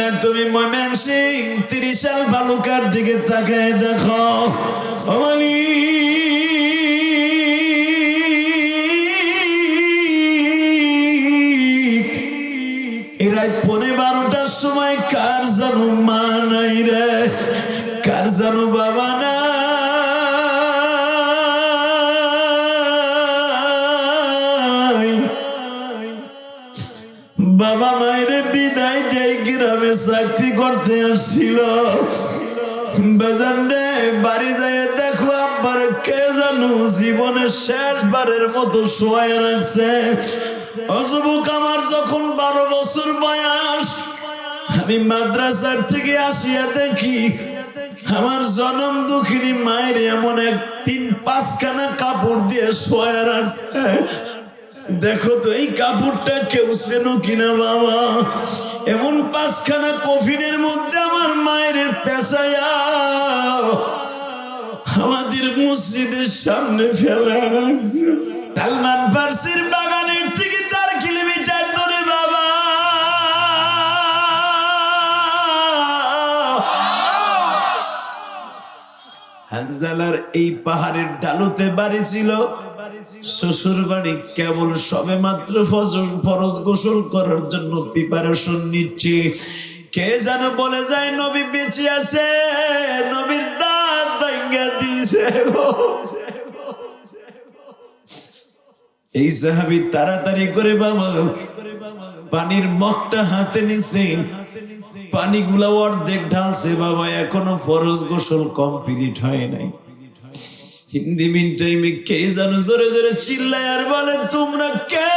তাহলে তুমি ময়মনসিংহ 30 সাল বালুকার দিকে তাকায় দেখো ওমানি রাত 12:15টার সময় কার জানো মা নাই রে, কার জানো বাবা নাই। বাবা মায়ের বিদায় দিয়ে গ্রামে চাকরি করতে আসছিল। বেজান রে বাড়ি যায় দেখো আব্বার কে জানো জীবনের শেষবারের মতো শোয়ায় রাখছে। যুবক আমার যখন 12 বছর বয়স, আমি মাদ্রাসার থেকে আসিয়া দেখি আমার জনম দুঃখিনী মায়ের এমন 3-5 খানা কাপড় দিয়ে শোয়া রাখছে। দেখো তো এই কাপড়টা কেউ চেনো কিনা বাবা? এমন 5 খানা কফিনের মধ্যে আমার মায়ের পেঁচাইয়া আমাদের মসজিদের সামনে ফেলা রাখছে। সালমান ফার্সির বাগানের থেকে 4 কিলোমিটার দূরে বাবা। হানজালার এই পাহাড়ের ঢালুতে বাড়ি ছিল। শ্বশুর বাড়ি কেবল সবে মাত্র ফরজ গোসল করার জন্য প্রিপারেশন নিচ্ছে। কে যেন বলে যায় নবী বেঁচে আছে, নবীর দাঁত ভাঙা দিয়েছে। এই সাহাবী তাড়াতাড়ি করে বাবা পানির মগটা হাতে নিছে, পানিগুলা অর্ধেক ঢালছে বাবা, এখনো ফরজ গোসল কমপ্লিট হয় নাই। হিন্দি মিন টাইমে কে জানো জোরে জোরে চিল্লায় আর বলে তোমরা কে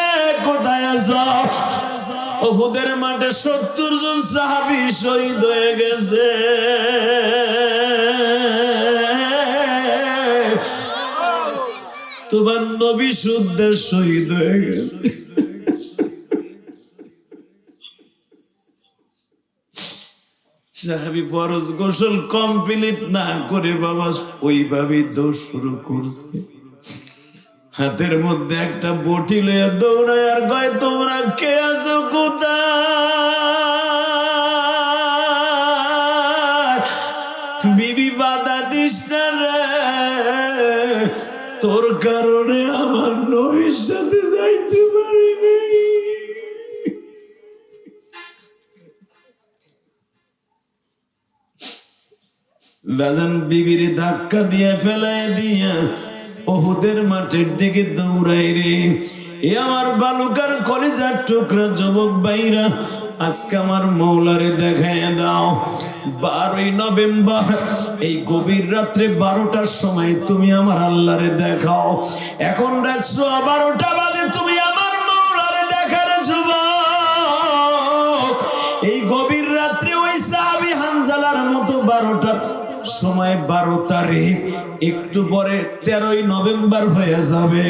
কোথায় আছো? উহুদের মাঠে 70 জন সাহাবী শহীদ হয়ে গেছে। তোমার নবী শুদ্ধে শহীদ হয়ে গেছে। সাহাবী ফরজ গোসল কমপ্লিট না করে বাবা ওইভাবে দৌড় শুরু করছে। হাতের মধ্যে একটা বটি লইয়া দৌড়ায় আর কয় তোমরা কে আছো কোথায়? বিবি বাধা দিস না রে, তোর কারণে আমার নবীর সাথে যাইতে পারি নাই। রাজান বিবির ধাক্কা দিয়ে ফেলায় দিয়া উহুদের মাঠের দিকে দৌড়াই রে। এ আমার বালুকার কলিজার টুকরা যুবক ভাইরা, আজকে আমার মৌলারে দেখায় দাও। 12ই নভেম্বর এই গভীর রাত্রে 12টার সময় তুমি আমার আল্লাহরে দেখাও। এখন রাত 12টা বাজে, তুমি আমার মৌলারে দেখার যুবক। এই গভীর রাত্রে ওই সাহাবী হানজালার মতো 12টা সময় 12 তারিখ, একটু পরে 13ই নভেম্বর হয়ে যাবে।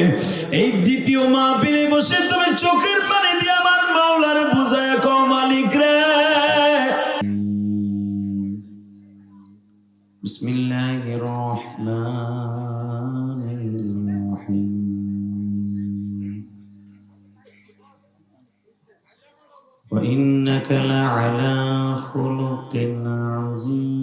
এই দ্বিতীয় মাহফিলে বসে তুমি চোখের পানি দিয়ে আমার মাওলার বুঝায় কও মালিক রে। বিসমিল্লাহির রহমানির রহিম। ওয়া ইন্নাকা লা'আলা খুলুকিন আযীম।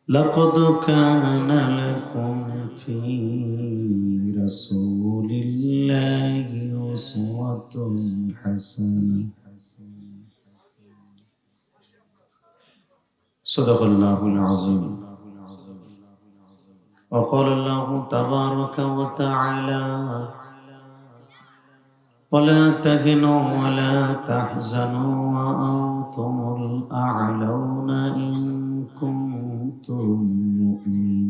لقد كان لكم في رسول الله أسوة حسنة. صدق الله العظيم. وقال الله تبارك وتعالى ولا تهنوا ولا تحزنوا وأنتم الأعلون إن كنتم مؤمنين.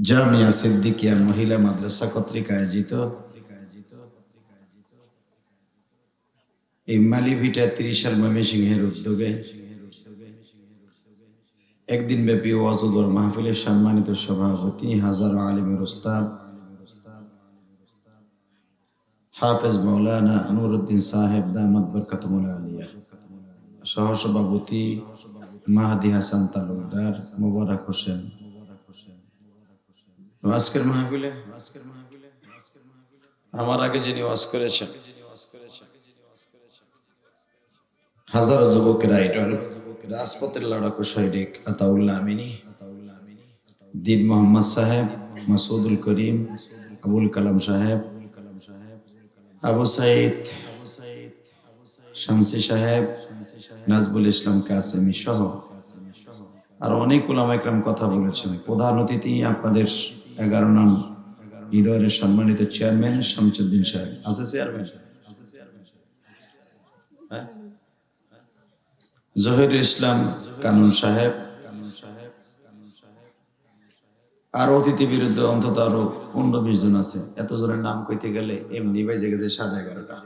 জামিয়া সিদ্দিকিয়া মহিলা মাদ্রাসা কর্তৃক আয়োজিত এই মালিভিটা 30 সাল ময়মনসিংহের উদ্যোগে একদিন ব্যাপী ওয়াজুদর মাহফিলের সম্মানিত সভাপতি হাজারো আলিমের উস্তাদ হাফেজ মাওলানা নুরউদ্দিন সাহেব দামাত বরকাতুল আলিয়া, সহসভাপতি মাহাদি হাসান তালুকদার, মোবারক হোসেন। আজকের মাহফিলে আমার আগে যিনি ওয়াজ করেছেন, হাজারো যুবকের আইডল, রাজপথের লড়াকু সৈনিক আতাউল্লাহ আমিনী, দীন মোহাম্মদ সাহেব, মাসুদুল করিম, আবুল কালাম সাহেব, আবু সাইদ, শামসি সাহেব, নাজবুল ইসলাম কাসেমি সহ আর অনেক উলামা ইকরাম কথা বলেছেন। প্রধান অতিথি আপনাদের 11 নং ইডোরের সম্মানিত চেয়ারম্যান শামসুদ্দিন সাহেব আছে। চেয়ারম্যান জহিরুল ইসলাম কানুন সাহেব, আর অতিথি বিরুদ্ধে অন্তত আরো 15-20 জন আছে। এত জনের নাম কইতে গেলে এমনি বেজে গেছে 11:30।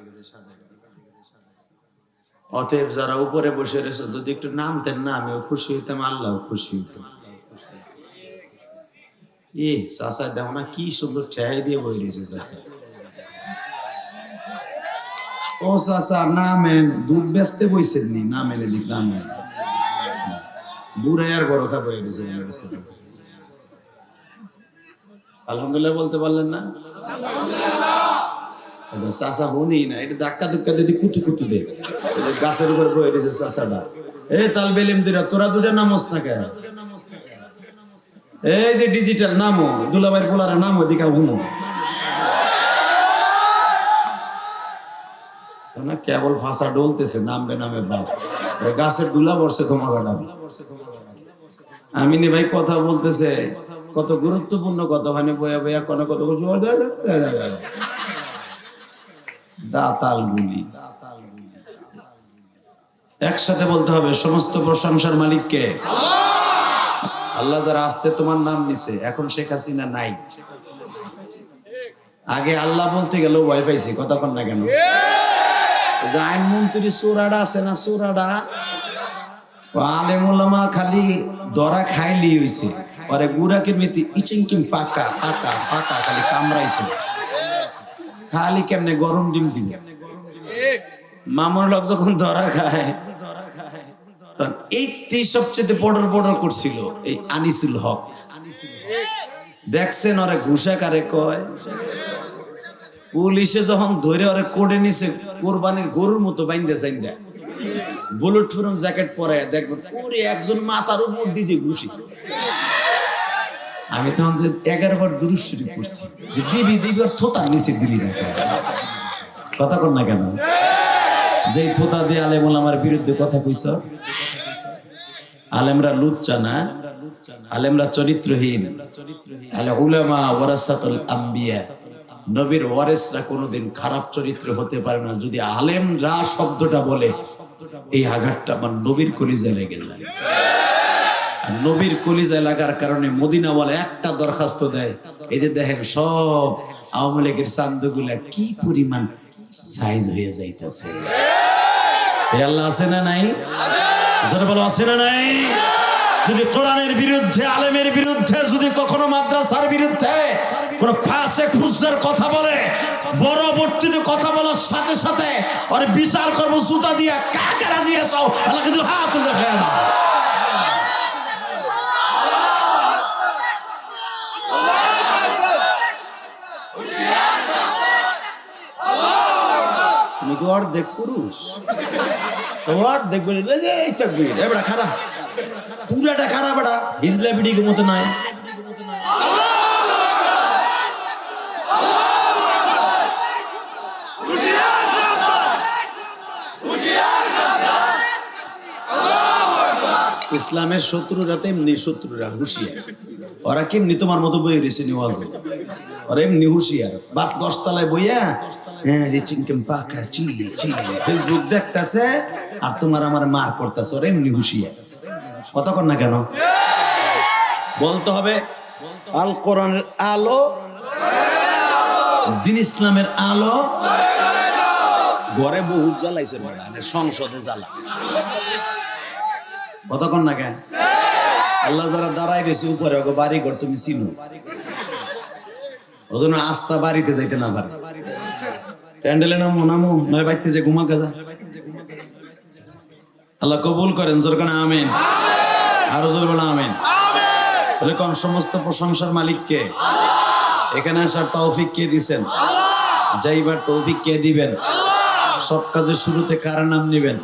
অতএব যারা উপরে বসে রয়েছে যদি একটু নামতেন না, আমিও খুশি হইতাম, আল্লাহ খুশি হইতাম। চাচা দেখো না কি সুন্দর ঠেহাই দিয়ে বই রয়েছে চাচা। ও চাচা নামেন, দুধ বেচতে বইছেন নি? নামেন এদিক, নামেন। দূরে আর বড় খা বই রয়েছে। আলহামদুলিল্লাহ বলতে পারলেন না? চাচা হনি না, এটা ধাক্কা ধুক্কা দিয়ে কুতু কুতু দে। গাছের উপর বয়ে রয়েছে চাচাটা। তাল বেলিম দিরা, তোরা দুটা নামস না কে? এই যে ডিজিটাল নামো, দুলাভাইয়ের পোলারে নামো, দিকা হুনো না, কেবল ভাষা ডলতেছে, নামবে নামে বাপ। গাছের দুলা বর্ষে তোমাকে নাম। আমিনি ভাই কথা বলতেছে, কত গুরুত্বপূর্ণ কথা, মানে বয়া বয়া কোনো কত দাতাল গুলি। একসাথে বলতে হবে, সমস্ত প্রশংসার মালিক কে? আল্লাহ। যারা আসতে তোমার নাম নিছে, এখন শেখ হাসিনা নাই। আগে আল্লাহ বলতে গেল ভয় পাইছি, কথা কন না কেন? আইন মন্ত্রী চোরাডা আছে না, চোরাডা আলেম ওলামা খালি দরা খাইলি হইছে, পরে গুড়াকে মেতি ইচিংকিম পাকা পাকা পাকা খালি কামড়াইতো, খালি কেমনে গরম ডিম দিন। মামুর লোক যখন ধরা খায়, এই সবচেয়ে বর্ডার করছিল এই আনিসুল হক। দেখছেন ওরে ঘুষা কারে কয়? পুলিশে যখন ধরে ওরে কোড়ে নিছে, কোরবানির গরুর মতো বাইন্দে চাইন্দা, বুলেট প্রুফ জ্যাকেট পরে দেখবেন ওরে একজন মাথার উপর দিয়ে ঘুষি। আমি তখন যে 11 বার দুরূদ শরীফ পড়ছি, যে দিবি দিবি ওর থোতার নিচে দিলি না, কথা কর না কেন? যে থোতা দিয়ে আলেম ওলামার বিরুদ্ধে কথা কইছ। আলেমরা লুচ্চা না, আলেমরা চরিত্রহীন। আলে উলামা ওয়ারাসাতুল আম্বিয়া, নবীর ওয়ারিসরা কোনোদিন খারাপ চরিত্র হতে পারে না। যদি আলেমরা শব্দটা বলে, এই আঘাতটা আমার নবীর কলিজায় লেগে যায়। আর নবীর কলিজায় লাগার কারণে মদিনাওয়ালা একটা দরখাস্ত দেয়, এই যে দেখেন সব আওয়ামী লীগের চান্দগুলা কি পরিমাণ সাইজ হয়ে যাইতেছে। আল্লাহ আছে না নাই? জোরে বলো, আছে না নাই? যদি কোরআনের বিরুদ্ধে, আলেমের বিরুদ্ধে, যদি কখনো মাদ্রাসার বিরুদ্ধে কোন ফাসেক ফুজ্জার কথা বলে, পরবর্তীতে কথা বলার সাথে সাথে আর বিচার করবো জুতা দিয়া। কাকে রাজি আছো? আল্লাহ কিন্তু হাত তুলে খেয়ে দাও। তুমি কি অর্ধেক পুরুষ? অর্ধেক বলে এই তাকবীর, এবড়া খারাপ, পুরাটা খারাপ, বড়া হিজলা বিডির মতো নয়। ইসলামের শত্রুরা তেমনি শত্রুরা হুঁশিয়ার। ওরা কেমনি তোমার মতো বই রয়েছে নিওয়াজে, ওরা এমনি হুঁশিয়ার। 10 তলায় বইয়া ফেসবুক দেখতেছে আর তোমার আমার মার করতেছে, ওরা এমনি হুঁশিয়ার। কথা কর না কেন? বলতে হবে আল কোরআনের আলো, দিন ইসলামের আলো। ঘরে বহুত জ্বালাইছে, সংসদে জ্বালা। কথা কন না কেন? আল্লাহ যারা দাঁড়াই গেছে উপরে, ওকে বাড়ি ঘর তুমি চিনো, ও জন্য আস্থা বাড়িতে যাইতে না পারে। প্যান্ডেলে নামো নামো, নয় বাড়িতে যে ঘুমা গাজা। আল্লাহ কবুল করেন, জোর করে আমিন। আরো জোর বলে আমিন। বলে কোন সমস্ত প্রশংসার মালিক কে? এখানে আসার তৌফিক কে দিছেন? যাইবার তৌফিক কে দিবেন? সব কাজের শুরুতে কার নাম নেবেন?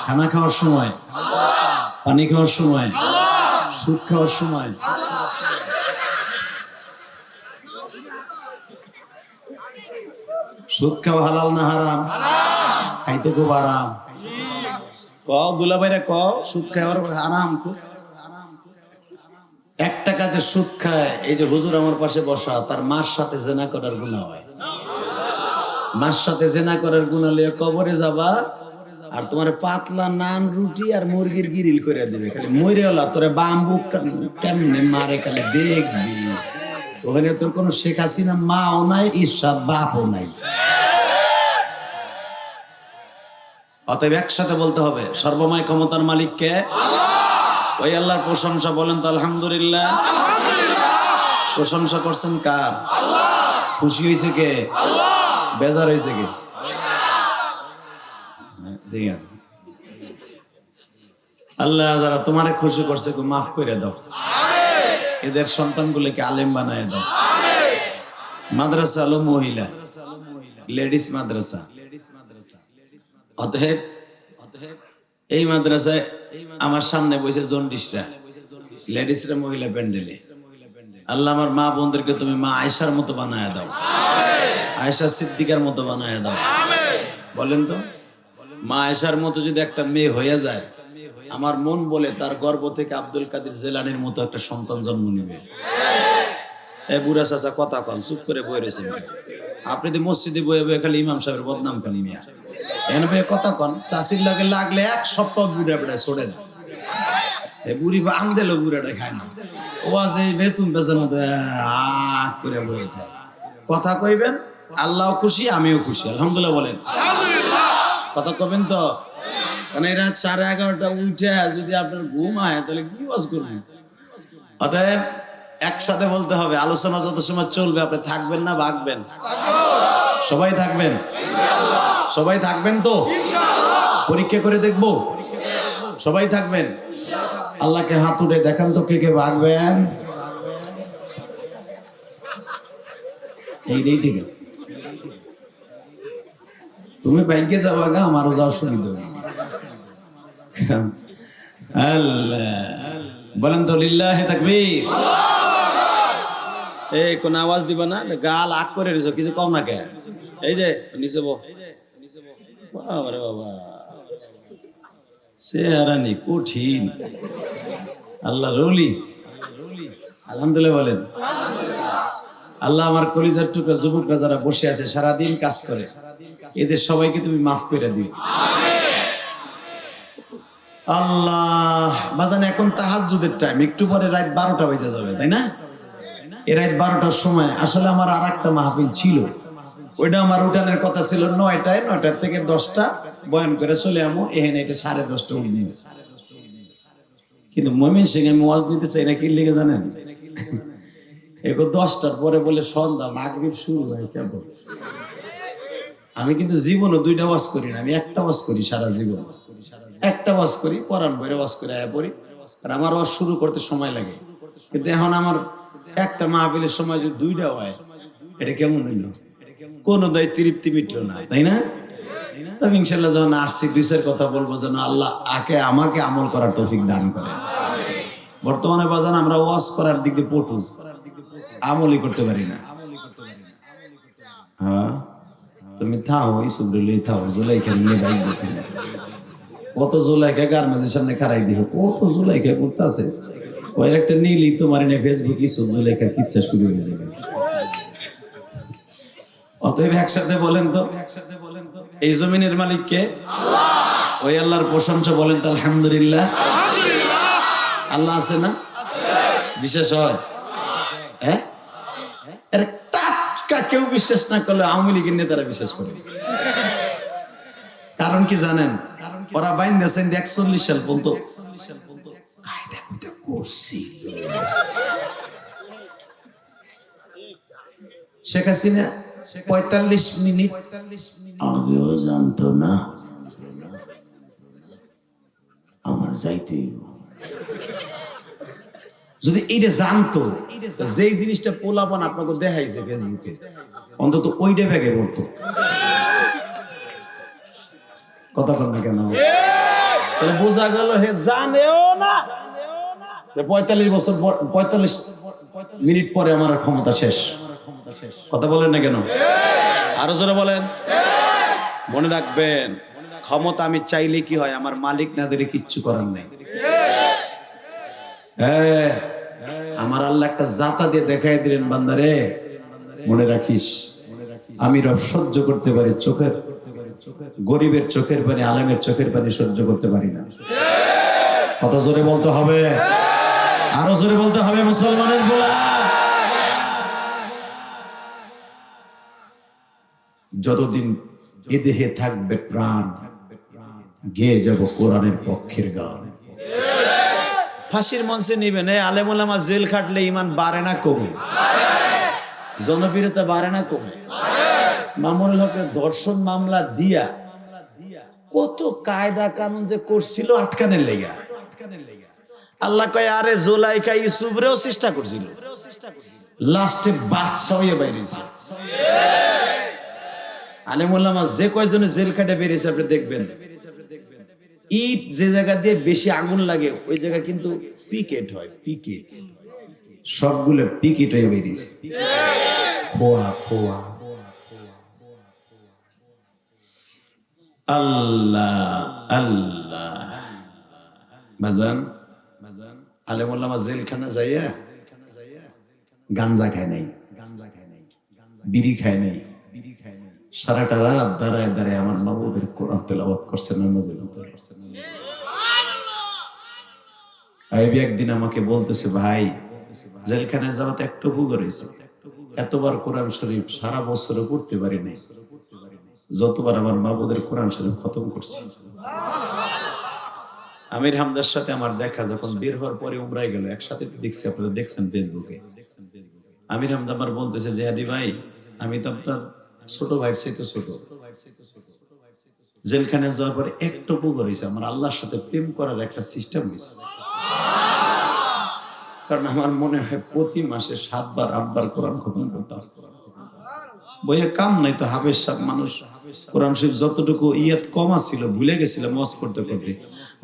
খানা খাওয়ার সময়, পানি খাওয়ার সময়, সুদ খাওয়ার সময়। সুদ খাওয়া হালাল না হারাম? খাইতে খুব আরাম। কও দুলাভাইরা কও, সুদ খাওয়ার আরাম খুব। একটা কাজে সুদ খায়, এই যে হুজুর আমার পাশে বসা, তার মার সাথে জেনা করার গুনাহ হয়। মার সাথে জেনা করার গুনাহ লিয়ে কবরে যাবা, আর তোমার পাতলা নান রুটি আর মুরগির গিরিল করে দিবে। খালি মরে হলা তোরে বাম্বু কেমনে মারে খালি দেখবি। ওখানে তোর কোনো শেখ হাসিনা মাও নাই, ঈশ্বর বাপও নাই। অতএব একসাথে বলতে হবে, সর্বময় ক্ষমতার মালিক কে? ওই আল্লাহর প্রশংসা বলেন তো আলহামদুলিল্লাহ। প্রশংসা করছেন কার? খুশি হয়েছে কে? বেজার হয়েছে কে? আল্লাহ যারা তোমারে খুশি করছে মাফ করে দাও, এদের সন্তানগুলোকে আলেম বানায় দাও। মাদ্রাসা হলো মহিলা, লেডিস মাদ্রাসা। অতএব এই মাদ্রাসায় আমার সামনে বসে জন্ডিসরা, লেডিসরা মহিলা প্যান্ডেলে। আল্লাহ আমার মা বোনদেরকে তুমি মা আয়েশার মতো বানায় দাও, আয়েশা সিদ্দিকার মতো বানায় দাও। বলেন তো, মা আয়েশার মতো যদি একটা মেয়ে হয়ে যায়, আমার মন বলে তার গর্ভ থেকে আব্দুল কাদের জেলানির মতো একটা সন্তান জন্ম নিবে। এ বুড়া চাচা কথা কন, চুপ করে বয়ে রয়েছেন। আপনি তো মসজিদে বয়ে বয়ে খালি ইমাম সাহেবের বদনাম খান মিয়া। এখানে বয়ে কথা কন, চাষির লাগে লাগলে এক সপ্তাহ বুড়া বেড়ায় ছোড়ে না। এই বুড়ি আম দিলেও বুড়াটা খায় না। ও আজ এই বেতুন পেছার মতো করে বয়ে থাকে। কথা কইবেন, আল্লাহ খুশি, আমিও খুশি, আলহামদুলিল্লাহ বলেন। কথা কবেন তো, কারণ এই রাত 11:30 উঠে যদি আপনার ঘুম হয় তাহলে কি ওয়াজ করবেন? অতএব একসাথে বলতে হবে, আলোচনা যত সময় চলবে আপনি থাকবেন না ভাগবেন? সবাই থাকবেন? সবাই থাকবেন তো? পরীক্ষা করে দেখবো সবাই থাকবেন? আল্লাহকে হাত উঠে দেখান তো কে কে ভাগবেন। এইটাই ঠিক আছে। তুমি ব্যাংকে যাবা গা, আমারও যাওয়ার সুবিধা নেই। আল্লাহ বলেন তো লিল্লাহি তাকবীর। এই কোন আওয়াজ দিবা না, গাল আগ করে রেছো, কিছু কম না কে? এই যে নিচে বো, বাবারে বাবা চেহারানি কঠিন। আল্লাহ রুলি, আলহামদুলিল্লাহ বলেন। আল্লাহ আমার কলিজার টুকরা যুবকরা যারা বসে আছে সারাদিন কাজ করে, এদের সবাইকে তুমি মাফ করে দিও আল্লাহ। বাজান এখন তাহাজ্জুদের টাইম, একটু পরে রাত 12টা বেজে যাবে, তাই না? এই রাত 12টার সময় আসলে আমার আর একটা মাহফিল ছিল, ওইটা আমার উঠানের কথা ছিল 9টায়, 9টার থেকে 10টা বয়ান করে চলে আমো। এখানে এটা 10:30 উঠবে, কিন্তু ময়মনসিংহে আমি ওয়াজ নিতে চাই না। কি লিখে জানেন? এগো 10টার পরে বলে সন্ধ্যা মাগরিব শুরু হয় কেবল। আমি কিন্তু জীবনও 2টা ওয়াজ করি না, আমি একটা ওয়াজ করি সারা জীবন। একটা ওয়াজ করি, কোরআন বইরে ওয়াজ করে আয়া পড়ি, আর আমার ওয়াজ শুরু করতে সময় লাগে। কিন্তু এখন আমার একটা মাহফিলের সময় যদি 2টা হয়, এটা কেমন হইল? কোনো দায় তৃপ্তি মিটলো না, তাই না? তবে ইনশাল্লাহ যখন আসছি 2-4 কথা বলবো, যেন আল্লাহ আমাকে আমল করার তৌফিক দান করে। বর্তমানে বাজান আমরা ওয়াজ করার দিক দিয়ে পটু, আমলই করতে পারি না। হ্যাঁ তুমি থাও, ইসুব দিলেই থাও, জুলাইখা নিয়ে বাইক করতে না। কত জুলাইখা গার্মেন্টের সামনে খারাই দিও, কত জুলাইখা করতে আছে। ওই একটা নীলি তোমার এনে ফেসবুক ইসুব জুলাইখার কিচ্ছা শুরু হয়ে যাবে। অতএব একসাথে বলেন তো, এই জমিনের মালিক কে? ওই আল্লাহর প্রশংসা বলেন তো আলহামদুলিল্লাহ। আল্লাহ আছে না? বিশেষ হয়? হ্যাঁ, টাটকা কেউ বিশ্বাস না করলে আওয়ামী লীগের নেতারা বিশ্বাস করে। কারণ কি জানেন? ওরা বাইন দিয়েছেন 41 সাল পর্যন্ত কায়দা কইটা করছিল। শেখ হাসিনা 45 মিনিট আগেও জানতো না আমার যাইতে, যদি এইটা জানতো, যেই জিনিসটা পোলাপান আপনাকে দেখাইছে ফেসবুকে, অন্তত ওইটা ব্যাগে বলতো। কথা কর না কেন? তাহলে বোঝা গেল হে জানেও না 45 বছর 45 মিনিট পরে আমার ক্ষমতা শেষ। কথা বলেন না কেন? আরো জোরে বলেন। মনে রাখবেন, ক্ষমতা আমি চাইলে কি হয়, আমার মালিক না দিলে কিচ্ছু করার নেই। হ্যাঁ, আমার আল্লাহ একটা জাতা দিয়ে দেখাই দিলেন, বান্দারে মনে রাখিস আমি রব সহ্য করতে পারি চোখের, গরিবের চোখের পানি, আলেমের চোখের পানি সহ্য করতে পারি না। কত জোরে বলতে হবে? আরো জোরে বলতে হবে মুসলমানের বলা। যতদিন এ দেহে থাকবে প্রাণ, গেয়ে যাব কোরআনের পক্ষের গান। ফাঁসির মঞ্চে নিবেন, আলেম ওলামা জেল খাটলে ইমান বাড়ে না কমে? জনপ্রিয়তা বাড়ে না কমে? মামুনুল হকের ধর্ষণ মামলা দিয়া কত কায়দা কানুন যে করছিল আটকানের লেগা। আল্লাহ কয় আরে জুলাইখা ইউসুফরেও চেষ্টা করছিল, লাস্টে বাদশা হয়ে বাইরেছে। আলেম ওলামা যে কয়জনে জেল খাটে বেরিয়েছে আপনি দেখবেন, ইট যে জায়গা দিয়ে বেশি আগুন লাগে ওই জায়গা কিন্তু পিকেট হয়, পিকেট। সবগুলো পিকেট হয়ে বেরিয়েছে, খোয়া খোয়া। আল্লাহ আল্লাহ। বাজান আলেম ওলামা জেলখানা যাইয়া গাঞ্জা খায় নাই, বিড়ি খায় নাই, সারাটা রাত দাঁড়ায় দাঁড়ায় আমার নবদের কোরআন তেলাওয়াত করছেন। একদিন আমাকে বলতেছে, ভাই জেলখানায় যাওয়াতে একটু উপকার হয়েছে, এতবার কোরআন শরীফ সারা বছরও পড়তে পারি নাই, যতবার আমার মাবুদের কোরআন শরীফ খতম করছি। আমির হামদার সাথে আমার দেখা যখন বের হওয়ার পরে উমরায় গেল, একসাথে দেখছি, আপনারা দেখছেন ফেসবুকে। আমির হামদা আমার বলতেছে, জেহাদি ভাই আমি তো আপনার ছোট ভাই চাইতে ছোট, জেলখানায় যাওয়ার পরে একটু উপকার হয়েছে, আমার আল্লাহর সাথে প্রেম করার একটা সিস্টেম হয়েছে। কারণ আমার মনে হয় প্রতি মাসে 7 বার 8 বার কোরআন খতম করতাম। বইয়ে কাম নাই তো, হাফেজ সাহেব মানুষ, কোরআন শরীফ যতটুকু ইয়াত কমা ছিল ভুলে গেছিলাম ওয়াজ করতে করতে।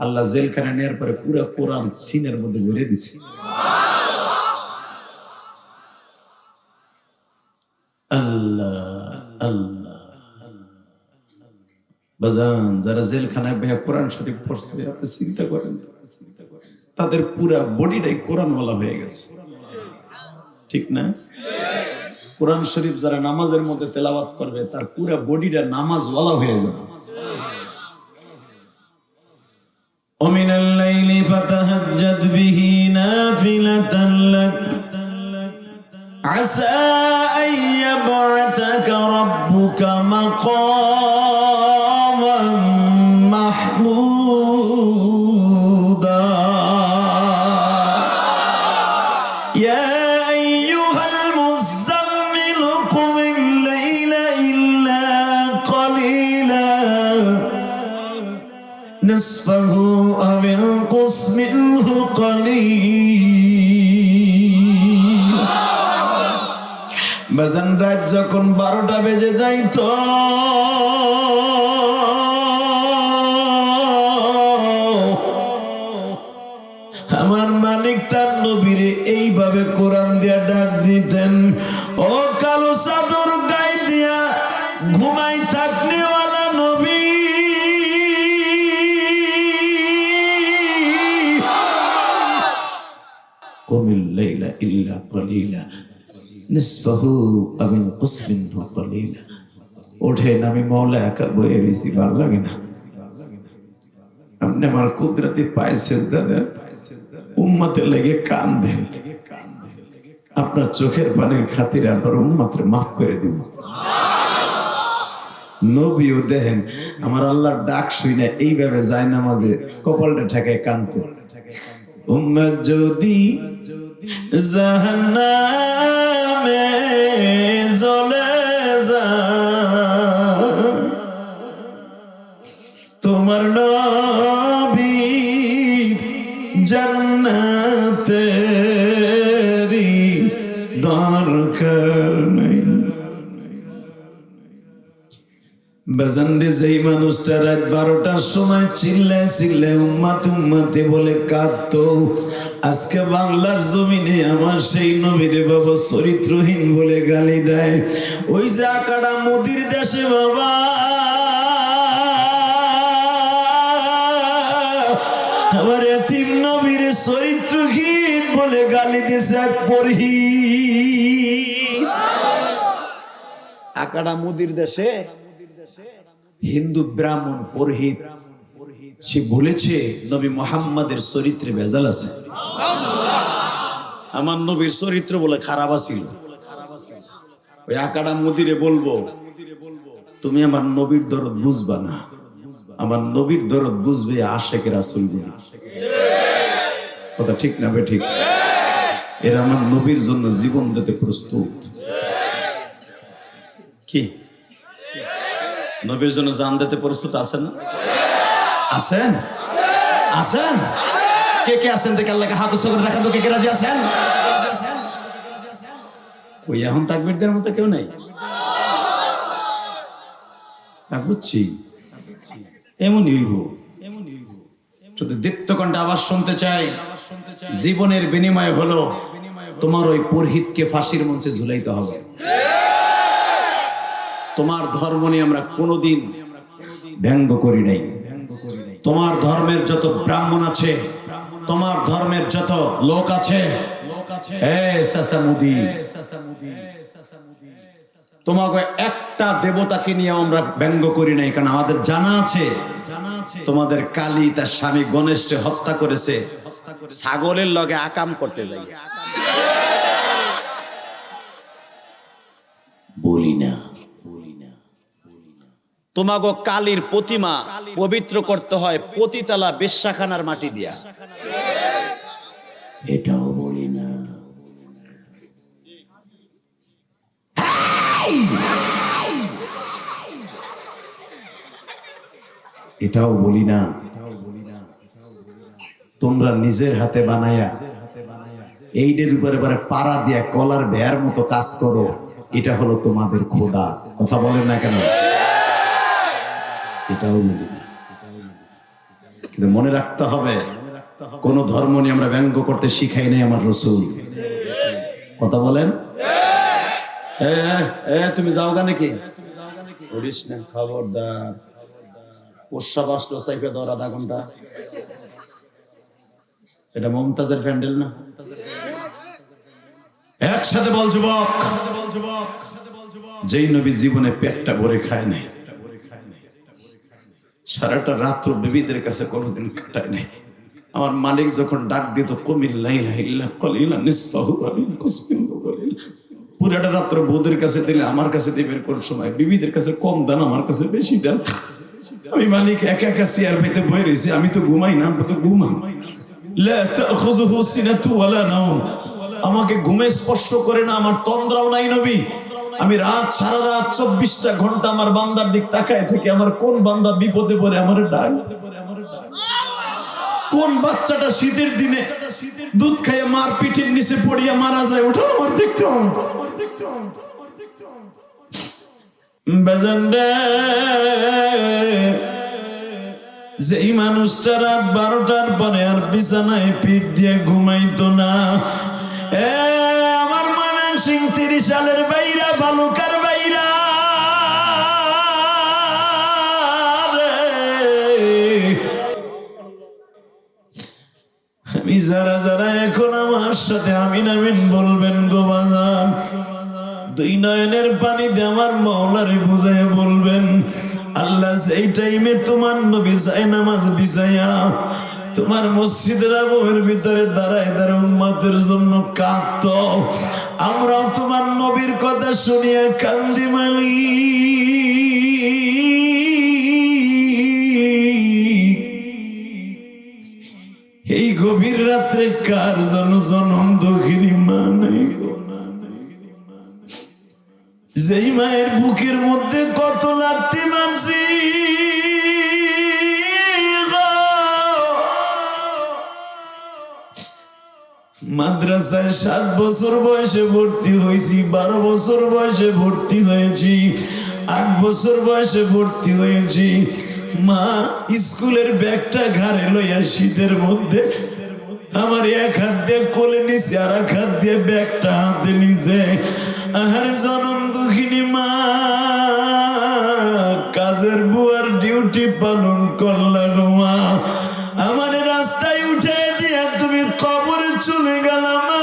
আল্লাহ জেলখানা নেওয়ার পরে পুরো কোরআন সিনের মধ্যে ভরে দিছে। আল্লাহ আল্লাহ। বাজান যারা জেলখানায় ভাইয়া কোরআন শরীফ পড়ছে, আপনি চিন্তা করেন তাদের পুরা বডিটাই কোরআন ওয়ালা হয়ে গেছে, ঠিক না? কোরআন শরীফ যারা নামাজের মধ্যে তেলাওয়াত করবে তার পুরা বডিটা নামাজ ওয়ালা হয়ে যাবে। ومن الليل فتهجد به نافلة لك عسى أن يبعثك ربك مقاما محمودا يا أيها المزمل قم الليل إلا قليلا نصفه أو انقص منه قليلا। বাজান রাত যখন 12টা বেজে যাইতো, আমার মালিক তার নবীরে এইভাবে কোরআন দিয়া ডাক দিতেন, ও কালো চাদর গায়ে দিয়া ঘুমাই থাকনেওয়ালা নবী, কুমিল লাইলা ইল্লা কলিলা নিসফাহু আও ইনকুস মিনহু কলিলা। ওঠেন, আমি মওলা একা বয়ে রয়েছি, ভালো লাগে না? আপনি আমার কুদরতি পায়ে সেজদা দেন, উম্মতের লেগে কান দেন, আপনার চোখের পানির খাতিরে আপনার উম্মতের মাফ করে দিব। নবীও দেখেন আমার আল্লাহর ডাক শুই না এইভাবে যায় নামাজে কপালটা ঠেকায় কানতো, উম্মত যদি জাহান্নামে জ্বলে যায়, তোমার নবী জান্নাতে বাজানরে যেই মানুষটা রাত 12টার সময় চিল্লায় উম্মাতে বলে কাঁদতো, আজকে বাংলার জমিনে আমার সেই নবীরে বাবা চরিত্রহীন বলে গালি দেয়। ওই যে আকাড়া মোদির দেশে বাবা আমার এতিম নবীরে চরিত্রহীন বলে গালি দিয়েছে এক পুরোহিত। আকাড়া মোদির দেশে হিন্দু ব্রাহ্মণ পুরোহিত সে বলেছে নবী মুহাম্মাদের চরিত্রে ভেজাল আছে। আমার নবীর চরিত্র বলে খারাপ আছিল। ওই আকাড়া মোদিরে বলবো, তুমি আমার নবীর দরদ বুঝবা না, আমার নবীর দরদ বুঝবে আশেকের রাসূল গুলো। কথা ঠিক না বে ঠিক? এরা আমার নবীর জন্য জীবন দিতে প্রস্তুত। কি নবীর জন্য জান দিতে প্রস্তুত আছেন না? আছেন? আছেন? কে কে আছেন দেখে আল্লাহকে হাত উঁচু করে দেখান তো, কে কে রাজি আছেন? ওই এখন তাকবীর দেওয়ার মতো কেউ নাই। বুঝছি, এমনই হইব। শুধু দীপ্তকণ্ঠে আওয়াজ শুনতে চাই, জীবনের বিনিময় হলো তোমার ওই পুরোহিতকে ফাঁসির মঞ্চে ঝুলাইতে হবে। তোমার ধর্ম নিয়ে আমরা কোনোদিন ব্যঙ্গ করি নাই। তোমার ধর্মের যত ব্রাহ্মণ আছে, তোমার ধর্মের যত লোক আছে, তোমাকে একটা দেবতাকে নিয়ে আমরা ব্যঙ্গ করি নাই, কারণ আমাদের জানা আছে তোমাদের কালী তার স্বামী গণেশকে হত্যা করেছে ছাগলের লগে আকাম করতে যাই। বলি না তোমাগো কালীর প্রতিমা পবিত্র করতে হয় পতিতালা বেশ্যাখানার মাটি দিয়া, এটাও বলি না। এটাও বলি না। তোমরা নিজের হাতে বানায়া এইটার উপরে পাড়া দিয়া কলার ভেয়ার মতো কাজ করো, এটা হলো তোমাদের খোদা। কথা বলেন না কেন? এটাও বলি না। কিন্তু মনে রাখতে হবে, কোন ধর্ম নিয়ে আমরা ব্যঙ্গ করতে শিখাই নাই আমার রাসূল। কথা বলেন? তুমি যাও গা নাকি? করিস না, খবরদার। প্রস্রাব আসলো সাইফে ধর আধা ঘন্টা। এটা মমতাজের প্যান্ডেল না? একসাথে বল যুবক, যেই নবী জীবনে পেটটা ভরে খায় নাই, সারাটা রাত্র বিবিদের কাছে কোনোদিন কাটায় নাই। আমার মালিক যখন ডাক দিত কুমিল লাইলা ইল্লা কলিলা নিসফাহু ওয়া ইনকুস মিনহু কলিলা, পুরাটা রাত্র বউদের কাছে দিলে আমার কাছে দিবেন কোন সময়, বিবিদের কাছে কম দেন আমার কাছে বেশি দেন। আমি মালিক একা একা চেয়ার পেতে বয়ে রয়েছি, আমি তো ঘুমাই না, আমি তো ঘুমাম। লা তাখুযুহু সিনাতু ওয়ালা নাওম, আমাকে ঘুমে স্পর্শ করে না, আমার তন্দ্রাও নাই নবী। আমি রাত সারা রাত 24টা ঘন্টা আমার বান্দার দিক তাকায় থেকে আমার কোন বান্দা বিপদে পড়ে আমার ডাক, কোন বাচ্চাটা শীতের দিনে দুধ খাইয়ে মার পিঠের নিচে পড়িয়া মারা যায়, ওটা আমার দেখতে হবে। যেই মানুষটা রাত 12টার পরে আর বিছানায় পিঠ দিয়ে ঘুমাইতো না, আমার ময়মনসিং 30 সালের বাইরা, বালুকার বাইরা, আমি যারা যারা এখন আমার সাথে আমিন আমিন বলবেন গো বাজান, দুই নয়নের পানি দিয়ে আমার মাওলারে বুঝায় বলবেন, আল্লাহ সেই টাইমে তোমার নবী যায় নামাজ বিছাইয়া তোমার মসজিদের আবহের ভিতরে দাঁড়ায় দাঁড়ায় উম্মতের জন্য কাঁদতো, আমরাও তোমার নবীর কথা শুনিয়া কান্দি মালি। এই গভীর রাত্রে কার জনম দুঃখিনী মা নাই, যেই মায়ের বুকের মধ্যে কত লাঠি মানছি, মাদ্রাসায় 7 বছর বয়সে ভর্তি হয়েছি, 12 বছর বয়সে ভর্তি হয়েছি, 8 বছর বয়সে ভর্তি হয়েছি। মা স্কুলের ব্যাগটা ঘাড়ে লইয়া শীতের মধ্যে আমার এক হাত দিয়ে কোলে নিছে, আর এক হাত দিয়ে ব্যাগটা হাতে নিছে। আহারে জনম দুঃখিনী মা, কাজের বুয়ার ডিউটি পালন করলা গো মা। আমার রাস্তায় উঠে দিয়ে তুমি কবরে চলে গেলা মা।